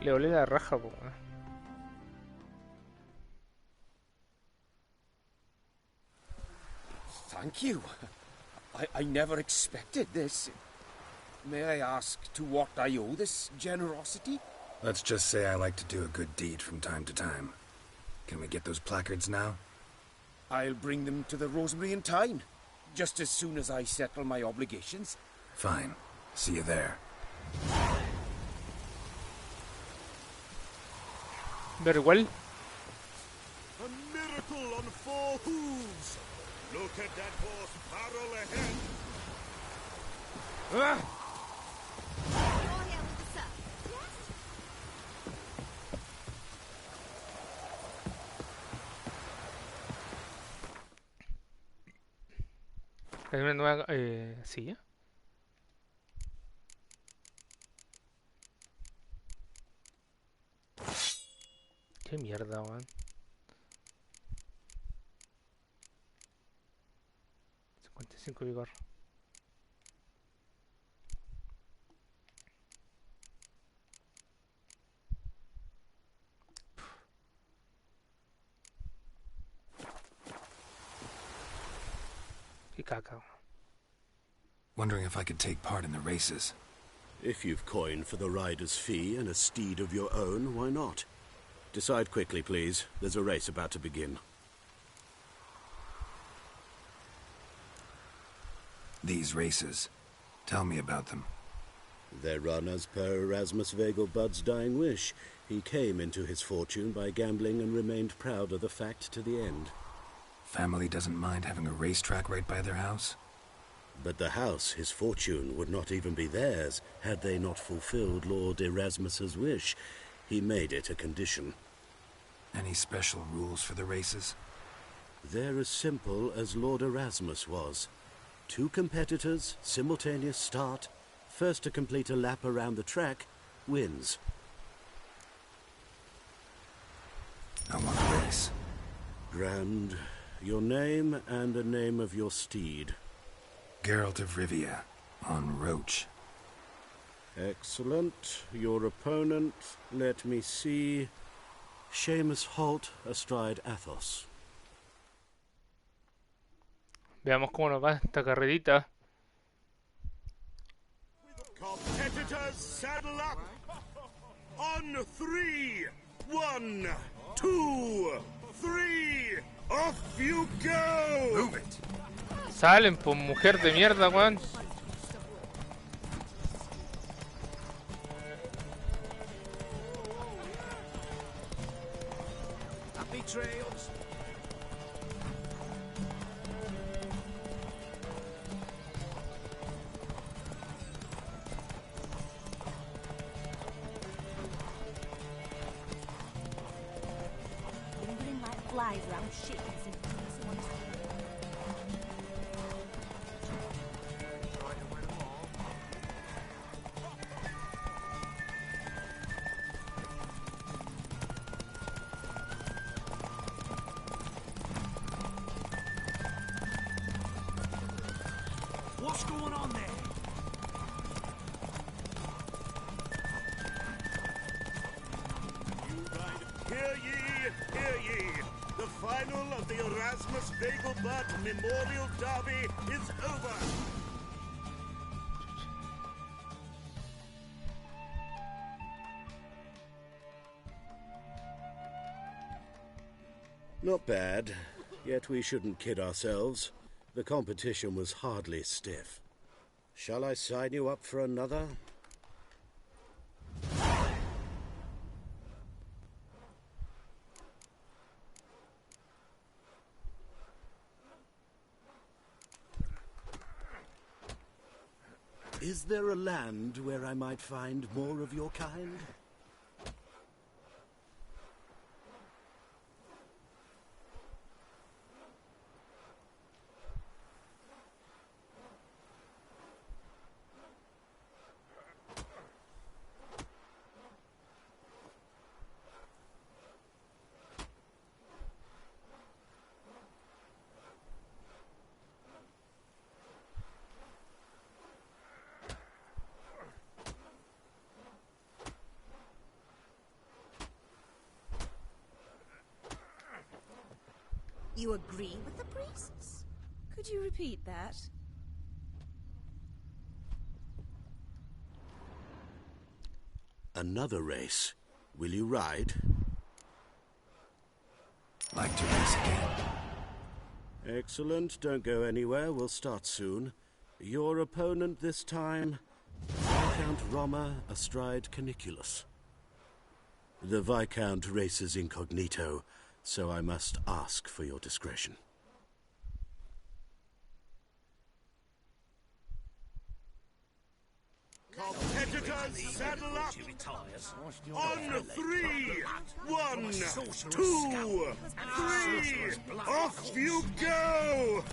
Le olé la raja, po. Thank you. I never expected this. May I ask to what I owe this generosity? Let's just say I like to do a good deed from time to time. Can we get those placards now? I'll bring them to the Rosemary in time, just as soon as I settle my obligations. Fine. See you there. Pero igual. A miracle on 4 hooves. Look at that horse barrel ahead. Ah! You're here with the servant, yes? Hay una nueva silla. Qué mierda, man. 55 vigor. Qué caca. Wondering if I could take part in the races. If you've coin for the rider's fee and a steed of your own, why not? Decide quickly, please. There's a race about to begin. These races. Tell me about them. They're run as per Erasmus Vegelbud's dying wish. He came into his fortune by gambling and remained proud of the fact to the end. Family doesn't mind having a racetrack right by their house? But the house, his fortune, would not even be theirs had they not fulfilled Lord Erasmus's wish. He made it a condition. Any special rules for the races? They're as simple as Lord Erasmus was. 2 competitors, simultaneous start. First to complete a lap around the track wins. I want to race. Grand. Your name and the name of your steed. Geralt of Rivia, on Roach. Excellent. Your opponent, let me see. Seamus Holt, astride Athos. Veamos cómo nos va esta carrerita. Competitors, saddle up! On 3! 1, 2, 3! Off you go! Move it! Salen, pues, mujer de mierda, weón. Happy trails. Lingering like flies around shit as if someone's... What's going on there? Hear ye, hear ye! The final of the Erasmus Vegelbud Memorial Derby is over! Not bad, yet we shouldn't kid ourselves. The competition was hardly stiff. Shall I sign you up for another? Is there a land where I might find more of your kind? You agree with the priests? Could you repeat that? Another race. Will you ride? Like to race again. Excellent. Don't go anywhere. We'll start soon. Your opponent this time, Viscount Roma astride Caniculus. The Viscount races incognito, so I must ask for your discretion. Competitors, saddle up! On 3! 1, 2, 3! Off you go!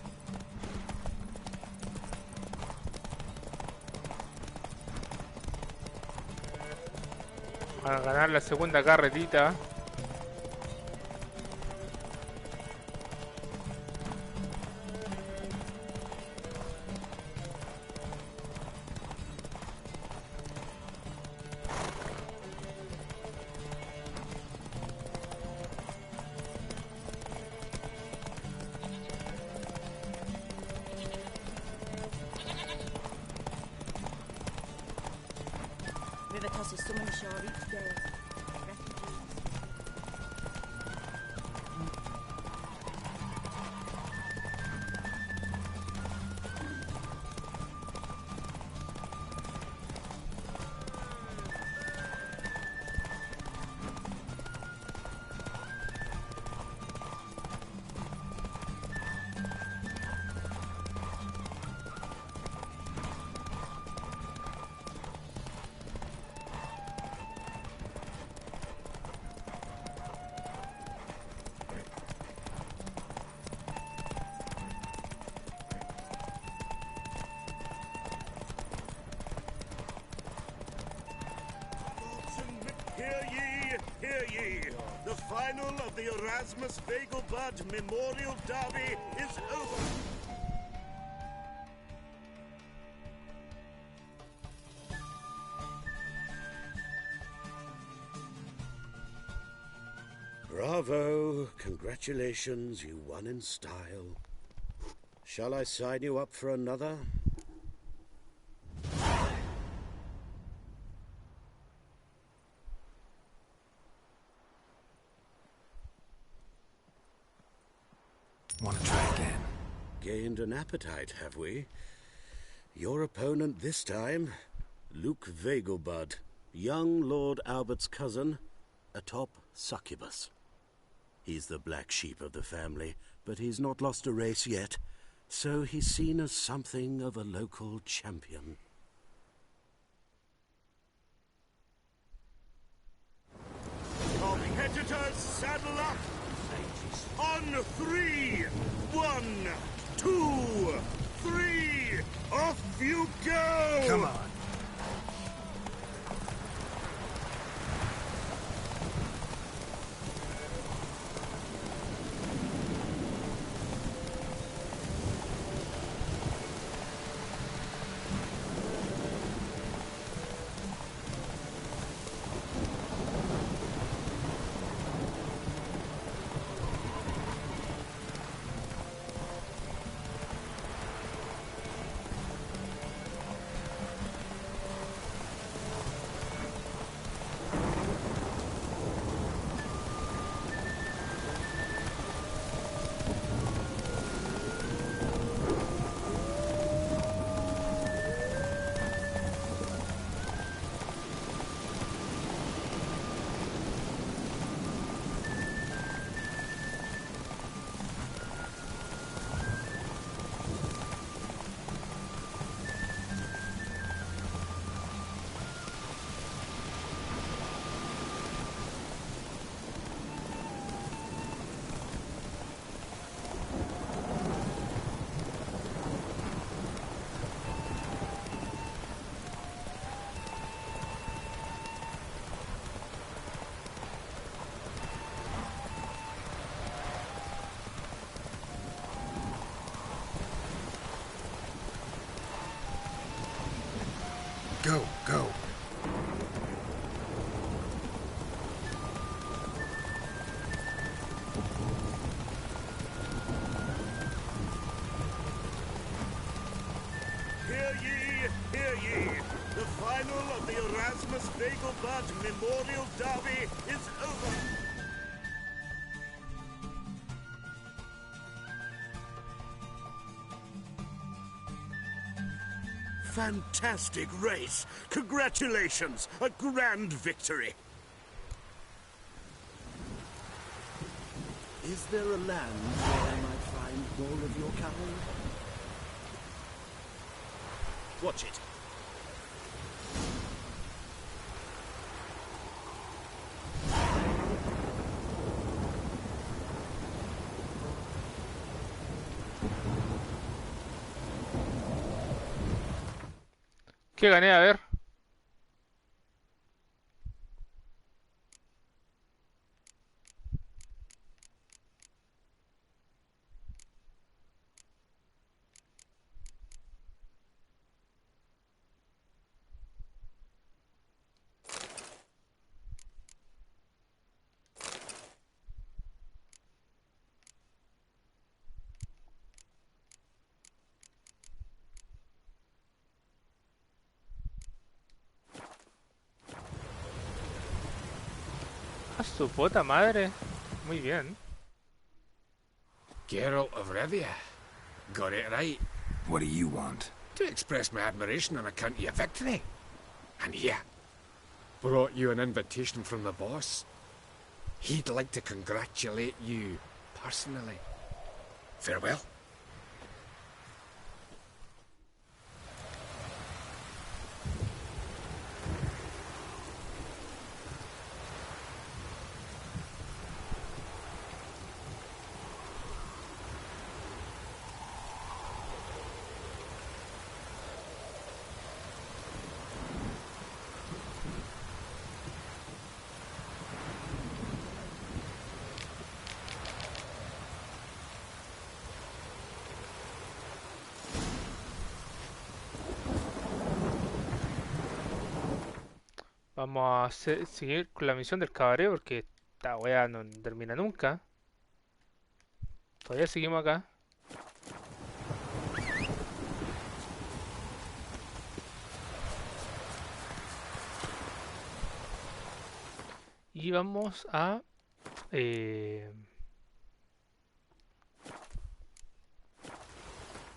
Para ganar la segunda carretita. River is summoned ashore each day. Refugees. Hear ye! The final of the Erasmus Vegelbud Memorial Derby is over! Bravo! Congratulations, you won in style. Shall I sign you up for another? Want to try again? Gained an appetite, have we? Your opponent this time, Luke Vegelbud, young Lord Albert's cousin, atop succubus. He's the black sheep of the family, but he's not lost a race yet, so he's seen as something of a local champion. Competitors, saddle up! On 3! 1, 2, 3! Off you go! Come on. Go, go. Hear ye! The final of the Erasmus Vegelbud Memorial Derby is over! Fantastic race! Congratulations! A grand victory! Is there a land where I might find more of your kind? Watch it. ¿Qué gané? A ver. su puta madre. Muy bien. Geralt of Rivia. Got it right. What do you want? To express my admiration on account of your victory. And here, brought you an invitation from the boss. He'd like to congratulate you personally. Farewell. Vamos a seguir con la misión del cabaré porque esta wea no termina nunca. Todavía seguimos acá. Y vamos a...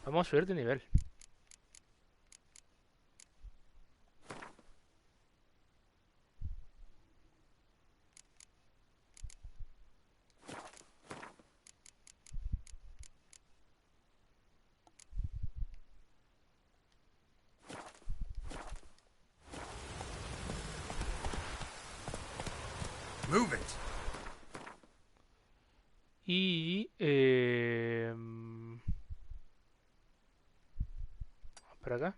vamos a subir de nivel. Move it. Y... por acá.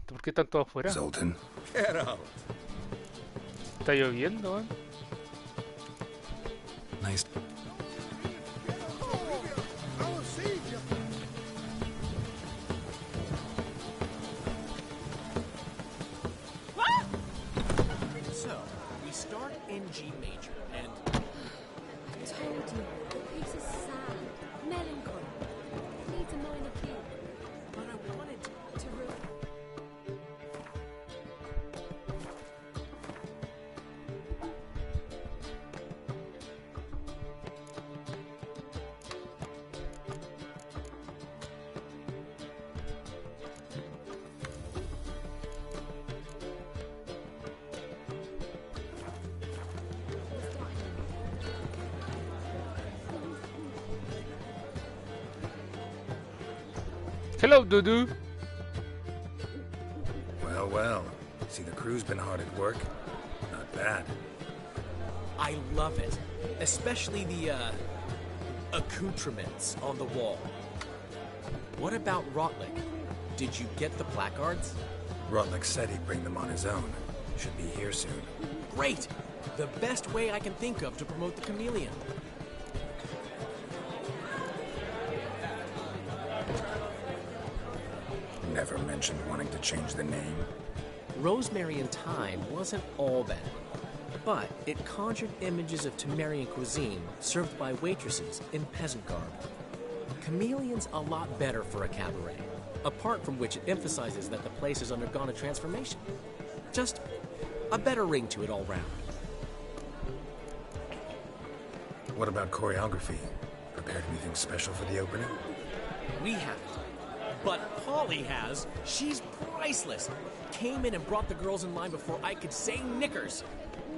¿Por qué están todos afuera? Zoltan. Get out. Está lloviendo, ¿eh? Nice. So, we start in G major, and... I told you, the piece is sad, melancholy. It needs a minor key. But I wanted to ruin... Hello, Dudu. Well, well. See, the crew's been hard at work. Not bad. I love it. Especially the, accoutrements on the wall. What about Rotlick? Did you get the placards? Rotlick said he'd bring them on his own. Should be here soon. Great! The best way I can think of to promote the chameleon. Never mentioned wanting to change the name. Rosemary in Time wasn't all bad, but it conjured images of Temerian cuisine served by waitresses in peasant garb. Chameleon's a lot better for a cabaret. a part from which it emphasizes that the place has undergone a transformation. Just a better ring to it all round. What about choreography? Prepared anything special for the opening? We haven't. But Polly has. She's priceless. Came in and brought the girls in line before I could say knickers.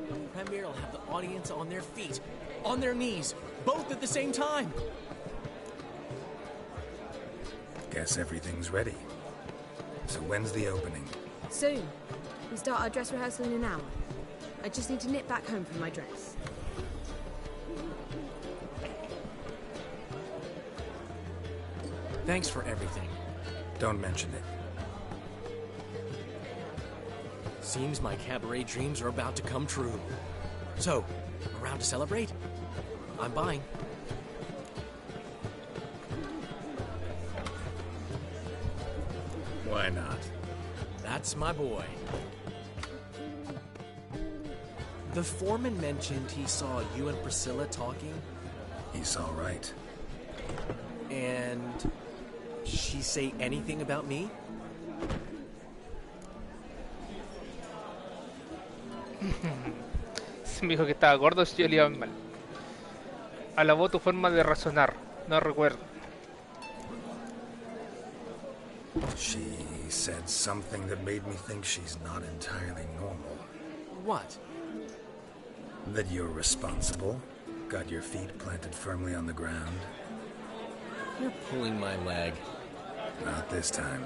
The premiere will have the audience on their feet, on their knees, both at the same time. Guess everything's ready. So when's the opening? Soon. We start our dress rehearsal in an hour. I just need to nip back home for my dress. Thanks for everything. Don't mention it. Seems my cabaret dreams are about to come true. So, around to celebrate? I'm buying. Why not? That's my boy. The foreman mentioned he saw you and Priscilla talking. He saw right. And she say anything about me? Me dijo que estaba gordo si yo le iba mal. Alabó tu forma de razonar. No recuerdo. She said something that made me think she's not entirely normal. What? That you're responsible, got your feet planted firmly on the ground. You're pulling my leg. Not this time.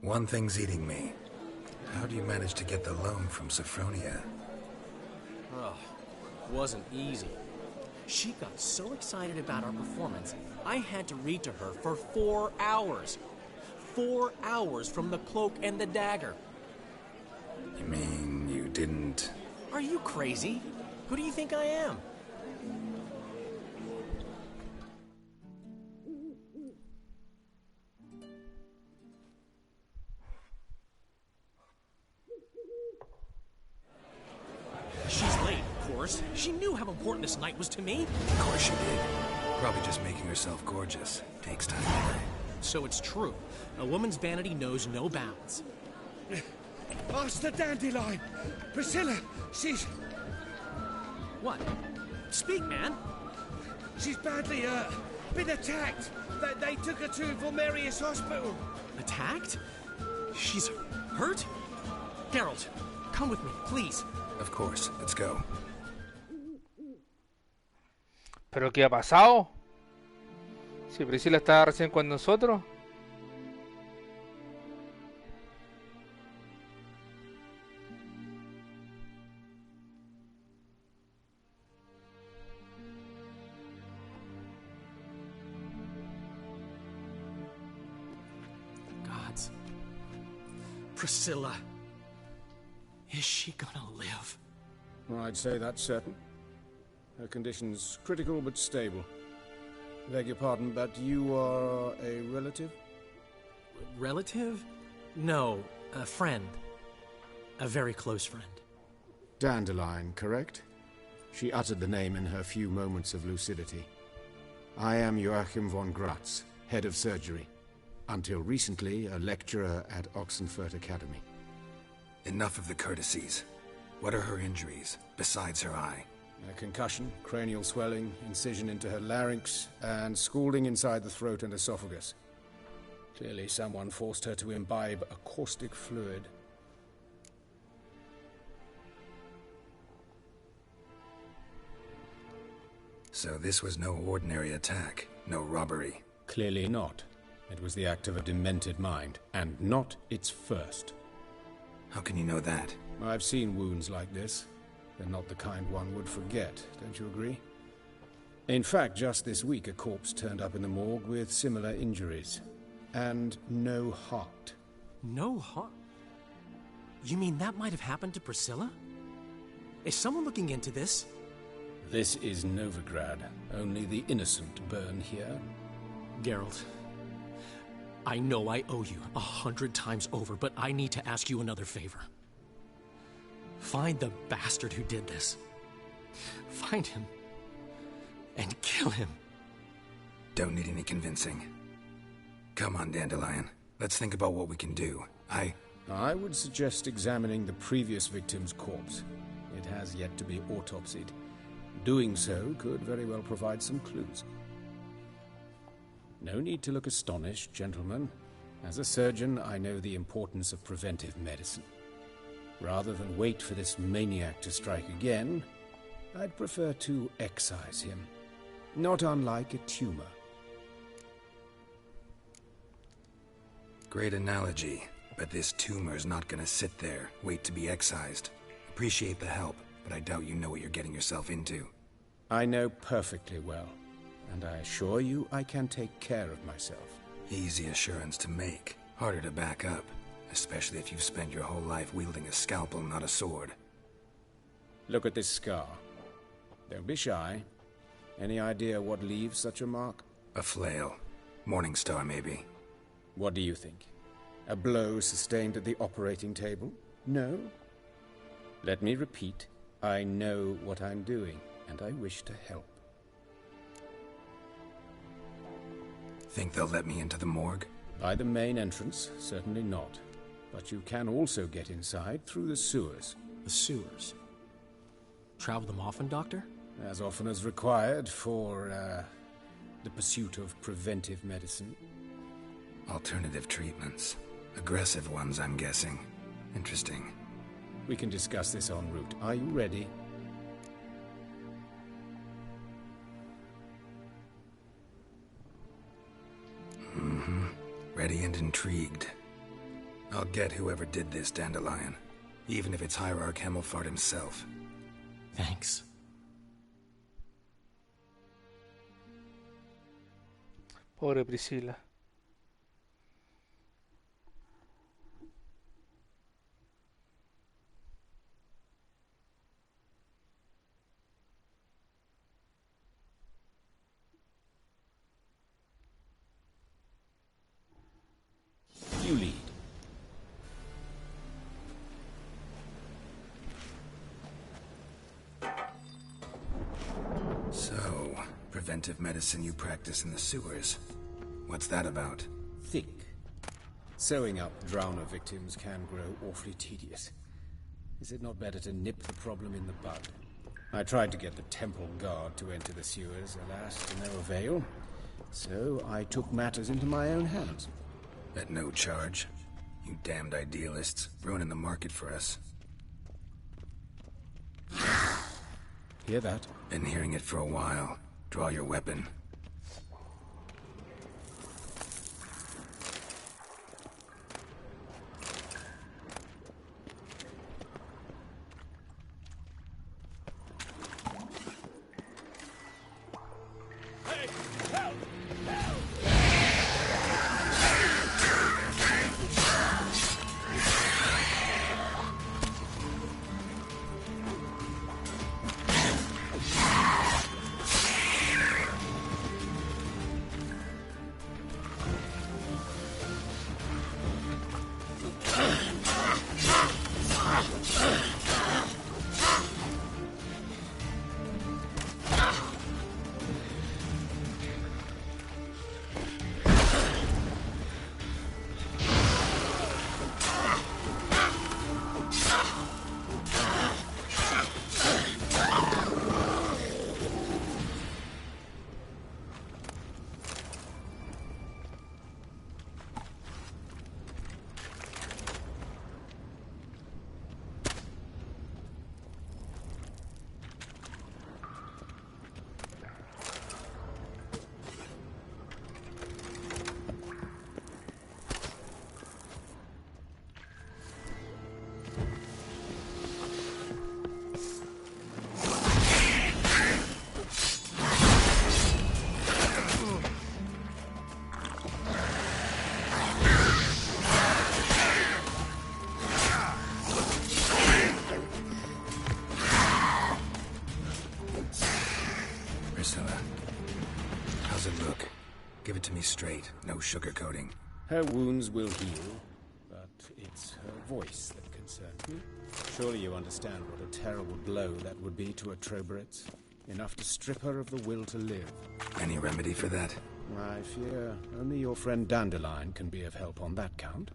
One thing's eating me. How do you manage to get the loan from Sophronia? Oh, wasn't easy. She got so excited about our performance, I had to read to her for 4 hours. 4 hours from the cloak and the dagger. You mean you didn't... Are you crazy? Who do you think I am? She's late, of course. She knew how important this night was to me. Of course she did. Probably just making herself gorgeous. Takes time. So it's true. A woman's vanity knows no bounds. Ask the dandelion. Priscilla, she's... What? Speak, man. She's badly hurt. Been attacked. They took her to Vulmerius Hospital. Attacked? She's hurt? Geralt, come with me, please. Of course. Let's go. ¿Pero qué ha pasado? Si Priscilla estaba recién con nosotros. Gods. Priscilla. Is she gonna live? I'd say that's certain. Her condition's critical but stable. Beg your pardon, but you are a relative? Relative? No, a friend. A very close friend. Dandelion, correct? She uttered the name in her few moments of lucidity. I am Joachim von Gratz, head of surgery. Until recently, a lecturer at Oxenfurt Academy. Enough of the courtesies. What are her injuries, besides her eye? A concussion, cranial swelling, incision into her larynx, and scalding inside the throat and esophagus. Clearly someone forced her to imbibe a caustic fluid. So this was no ordinary attack, no robbery. Clearly not. It was the act of a demented mind, and not its first. How can you know that? I've seen wounds like this. They're not the kind one would forget, don't you agree? In fact, just this week, a corpse turned up in the morgue with similar injuries. And no heart. No heart? You mean that might have happened to Priscilla? Is someone looking into this? This is Novigrad. Only the innocent burn here. Geralt, I know I owe you 100 times over, but I need to ask you another favor. Find the bastard who did this. Find him. And kill him. Don't need any convincing. Come on, Dandelion. Let's think about what we can do. I would suggest examining the previous victim's corpse. It has yet to be autopsied. Doing so could very well provide some clues. No need to look astonished, gentlemen. As a surgeon, I know the importance of preventive medicine. Rather than wait for this maniac to strike again, I'd prefer to excise him. Not unlike a tumor. Great analogy, but this tumor's not gonna sit there, wait to be excised. Appreciate the help, but I doubt you know what you're getting yourself into. I know perfectly well, and I assure you I can take care of myself. Easy assurance to make, harder to back up, especially if you've spent your whole life wielding a scalpel, not a sword. Look at this scar. Don't be shy. Any idea what leaves such a mark? A flail. Morning Star, maybe. What do you think? A blow sustained at the operating table? No? Let me repeat. I know what I'm doing, and I wish to help. Think they'll let me into the morgue? By the main entrance, certainly not. But you can also get inside through the sewers. The sewers? Travel them often, Doctor? As often as required for, the pursuit of preventive medicine. Alternative treatments. Aggressive ones, I'm guessing. Interesting. We can discuss this en route. Are you ready? Mm-hmm. Ready and intrigued. I'll get whoever did this, Dandelion. Even if it's Hierarch Hemmelfart himself. Thanks. Pobre Priscilla. You lead. So, preventive medicine you practice in the sewers. What's that about? Think. Sewing up drowner victims can grow awfully tedious. Is it not better to nip the problem in the bud? I tried to get the temple guard to enter the sewers, alas, to no avail. So I took matters into my own hands. At no charge. You damned idealists, ruining the market for us. Hear that? Been hearing it for a while. Draw your weapon. Priscilla, how's it look? Give it to me straight, no sugarcoating. Her wounds will heal, but it's her voice that can concerned. Surely you understand what a terrible blow that would be to a Troberitz. Enough to strip her of the will to live. Any remedy for that? I fear only your friend Dandelion can be of help on that count.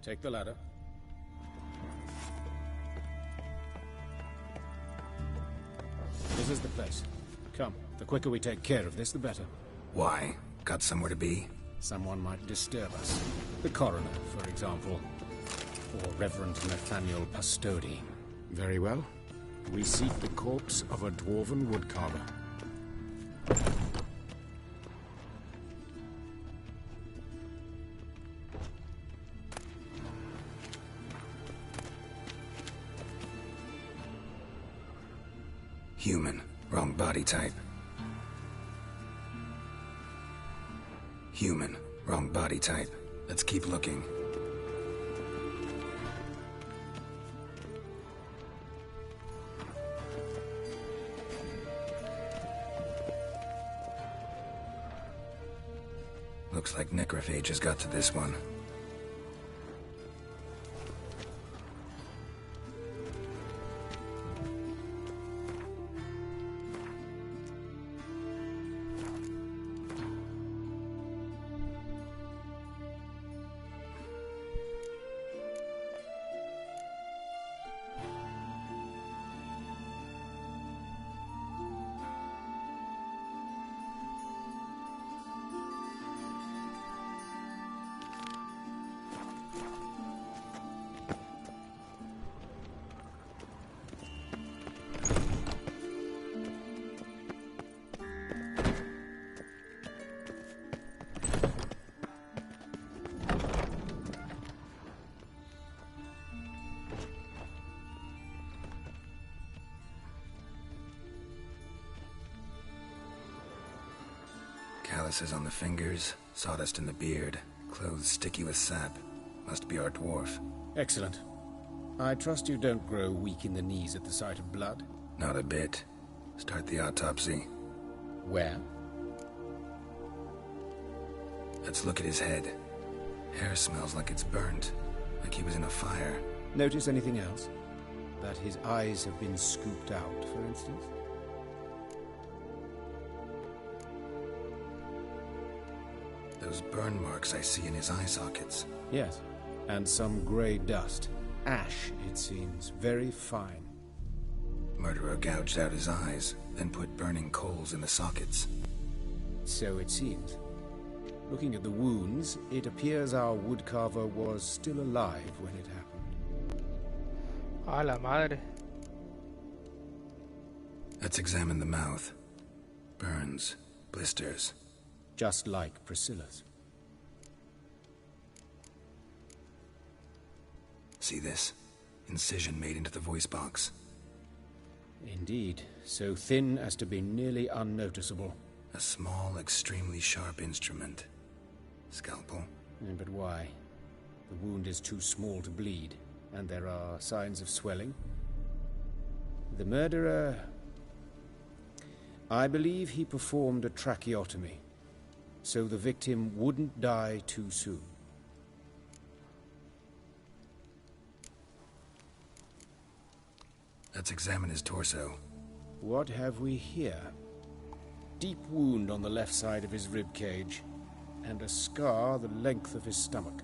Take the ladder. This is the place. Come, the quicker we take care of this, the better. Why? Got somewhere to be? Someone might disturb us. The coroner, for example. Or Reverend Nathaniel Pastodi. Very well. We seek the corpse of a dwarven woodcarver. Human. Wrong body type. Human. Wrong body type. Let's keep looking. Looks like necrophages got to this one. Calluses on the fingers, sawdust in the beard, clothes sticky with sap. Must be our dwarf. Excellent. I trust you don't grow weak in the knees at the sight of blood? Not a bit. Start the autopsy. Where? Let's look at his head. Hair smells like it's burnt, like he was in a fire. Notice anything else? That his eyes have been scooped out, for instance? Those burn marks I see in his eye sockets. Yes, and some grey dust. Ash, it seems. Very fine. Murderer gouged out his eyes, then put burning coals in the sockets. So it seems. Looking at the wounds, it appears our woodcarver was still alive when it happened. A la madre. Let's examine the mouth. Burns, blisters. Just like Priscilla's. See this? Incision made into the voice box. Indeed, so thin as to be nearly unnoticeable. A small, extremely sharp instrument. Scalpel. But why? The wound is too small to bleed, and there are signs of swelling. The murderer... I believe he performed a tracheotomy, so the victim wouldn't die too soon. Let's examine his torso. What have we here? Deep wound on the left side of his rib cage, and a scar the length of his stomach.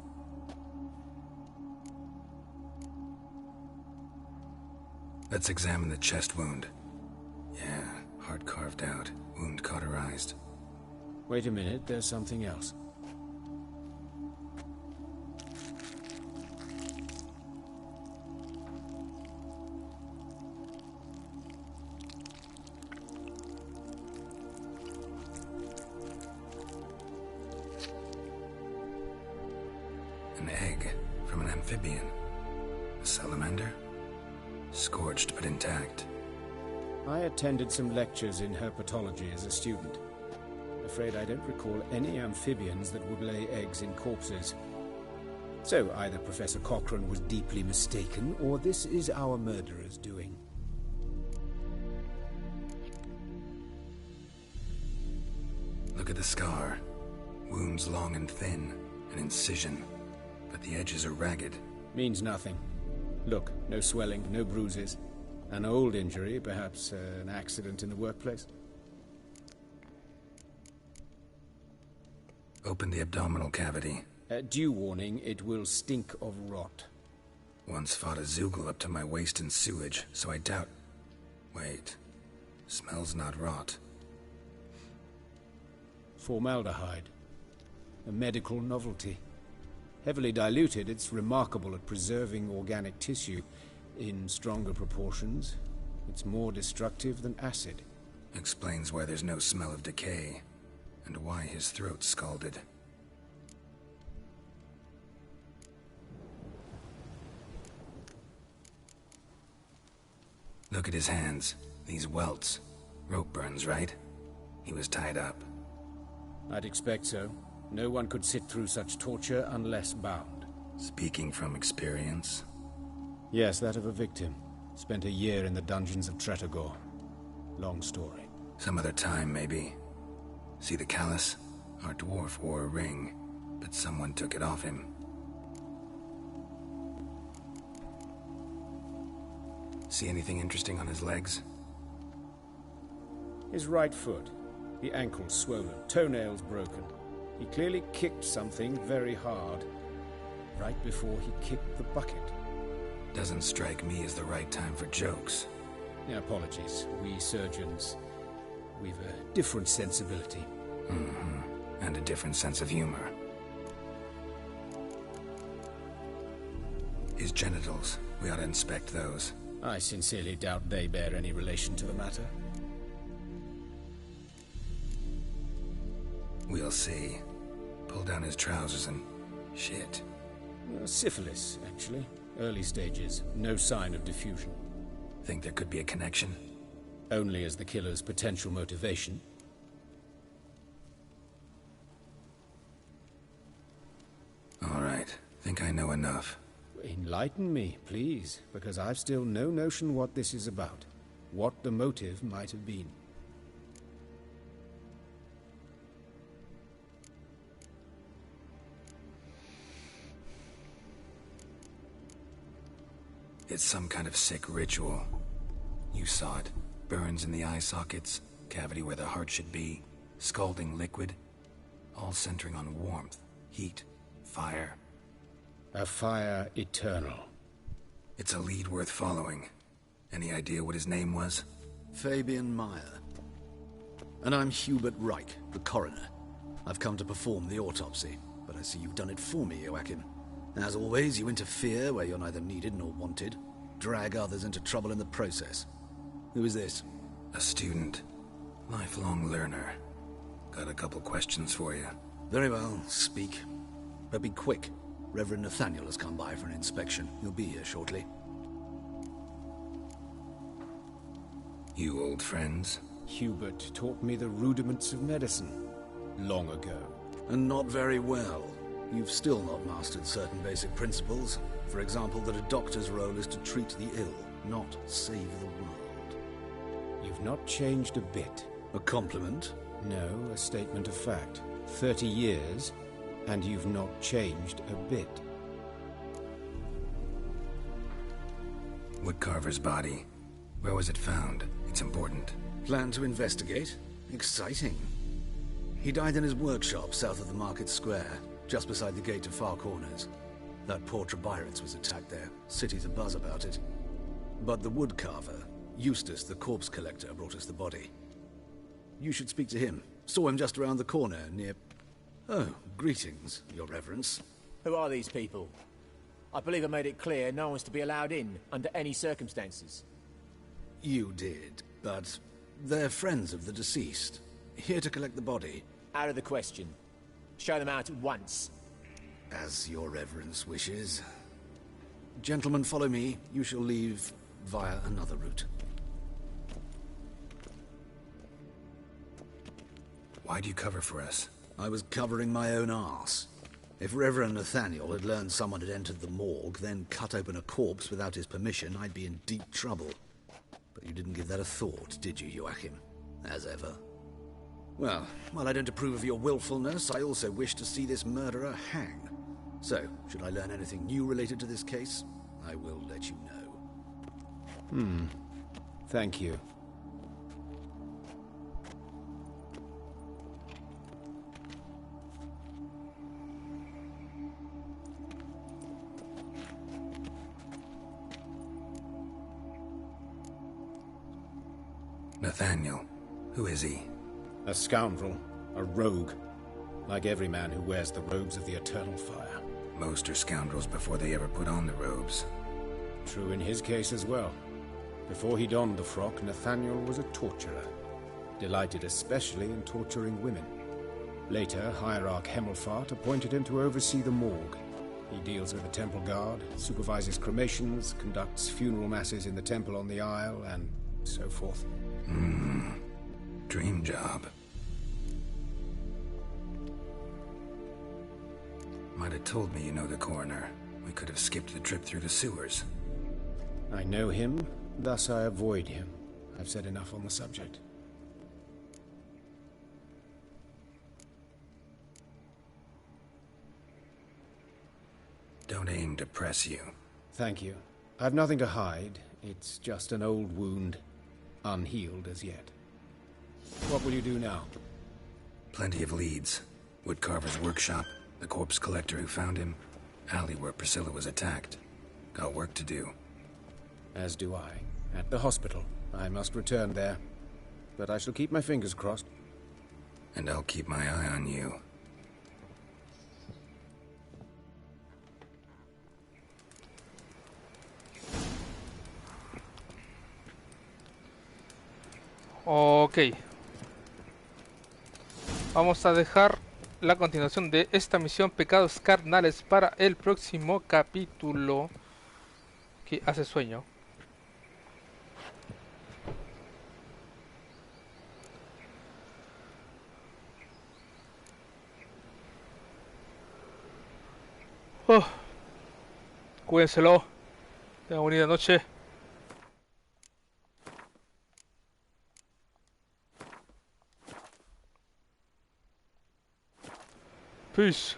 Let's examine the chest wound. Heart carved out, wound cauterized. Wait a minute, there's something else. An egg from an amphibian. A salamander? Scorched but intact. I attended some lectures in herpetology as a student. Afraid I don't recall any amphibians that would lay eggs in corpses. So either Professor Cochrane was deeply mistaken, or this is our murderer's doing. Look at the scar. Wounds long and thin, an incision. But the edges are ragged. Means nothing. Look, no swelling, no bruises. An old injury, perhaps an accident in the workplace. Open the abdominal cavity. Due warning, it will stink of rot. Once fought a Zoogle up to my waist in sewage, so I doubt... Wait. Smells not rot. Formaldehyde. A medical novelty. Heavily diluted, it's remarkable at preserving organic tissue. In stronger proportions, it's more destructive than acid. Explains why there's no smell of decay, and why his throat's scalded. Look at his hands. These welts. Rope burns, right? He was tied up. I'd expect so. No one could sit through such torture unless bound. Speaking from experience? Yes, that of a victim. Spent a year in the dungeons of Tretogor. Long story. Some other time, maybe. See the callus? Our dwarf wore a ring, but someone took it off him. See anything interesting on his legs? His right foot. The ankle swollen, toenails broken. He clearly kicked something very hard. Right before he kicked the bucket. Doesn't strike me as the right time for jokes. Apologies. We surgeons, we've a different sensibility. Mm-hmm. And a different sense of humor. His genitals. We ought to inspect those. I sincerely doubt they bear any relation to the matter. We'll see. Pull down his trousers and... shit. Syphilis, actually. Early stages. No sign of diffusion. Think there could be a connection? Only as the killer's potential motivation. All right. Think I know enough. Enlighten me, please, because I've still no notion what this is about. What the motive might have been. It's some kind of sick ritual. You saw it. Burns in the eye sockets, cavity where the heart should be, scalding liquid, all centering on warmth, heat, fire. A fire eternal. It's a lead worth following. Any idea what his name was? Fabian Meyer. And I'm Hubert Reich, the coroner. I've come to perform the autopsy, but I see you've done it for me, Joachim. As always, you interfere where you're neither needed nor wanted. Drag others into trouble in the process. Who is this? A student. Lifelong learner. Got a couple questions for you. Very well, speak. But be quick. Reverend Nathaniel has come by for an inspection. He'll be here shortly. You old friends? Hubert taught me the rudiments of medicine. Long ago. And not very well. You've still not mastered certain basic principles. For example, that a doctor's role is to treat the ill, not save the world. You've not changed a bit. A compliment? No, a statement of fact. 30 years, and you've not changed a bit. Woodcarver's body. Where was it found? It's important. Plan to investigate? Exciting. He died in his workshop south of the market square, just beside the gate to Far Corners. That poor Trebirates was attacked there. City's abuzz about it. But the woodcarver, Eustace the corpse collector, brought us the body. You should speak to him. Saw him just around the corner near... Oh, greetings, Your Reverence. Who are these people? I believe I made it clear no one's to be allowed in under any circumstances. You did, but they're friends of the deceased. Here to collect the body. Out of the question. Show them out at once. As Your Reverence wishes. Gentlemen, follow me. You shall leave via another route. Why do you cover for us? I was covering my own arse. If Reverend Nathaniel had learned someone had entered the morgue, then cut open a corpse without his permission, I'd be in deep trouble. But you didn't give that a thought, did you, Joachim? As ever. Well, while I don't approve of your willfulness, I also wish to see this murderer hang. So, should I learn anything new related to this case, I will let you know. Thank you. Nathaniel. Who is he? A scoundrel. A rogue. Like every man who wears the robes of the Eternal Fire. Most are scoundrels before they ever put on the robes. True in his case as well. Before he donned the frock, Nathaniel was a torturer. Delighted especially in torturing women. Later, Hierarch Hemmelfart appointed him to oversee the morgue. He deals with the temple guard, supervises cremations, conducts funeral masses in the temple on the Isle, and so forth. Dream job. Might have told me you know the coroner. We could have skipped the trip through the sewers. I know him, thus I avoid him. I've said enough on the subject. Don't aim to press you. Thank you. I've nothing to hide. It's just an old wound, unhealed as yet. What will you do now? Plenty of leads. Woodcarver's workshop, the corpse collector who found him, alley where Priscilla was attacked. Got work to do. As do I. At the hospital. I must return there. But I shall keep my fingers crossed. And I'll keep my eye on you. Ok. Vamos a dejar la continuación de esta misión Pecados Carnales para el próximo capítulo, que hace sueño. Oh. Cuídenselo. Tengan bonita noche. Peace.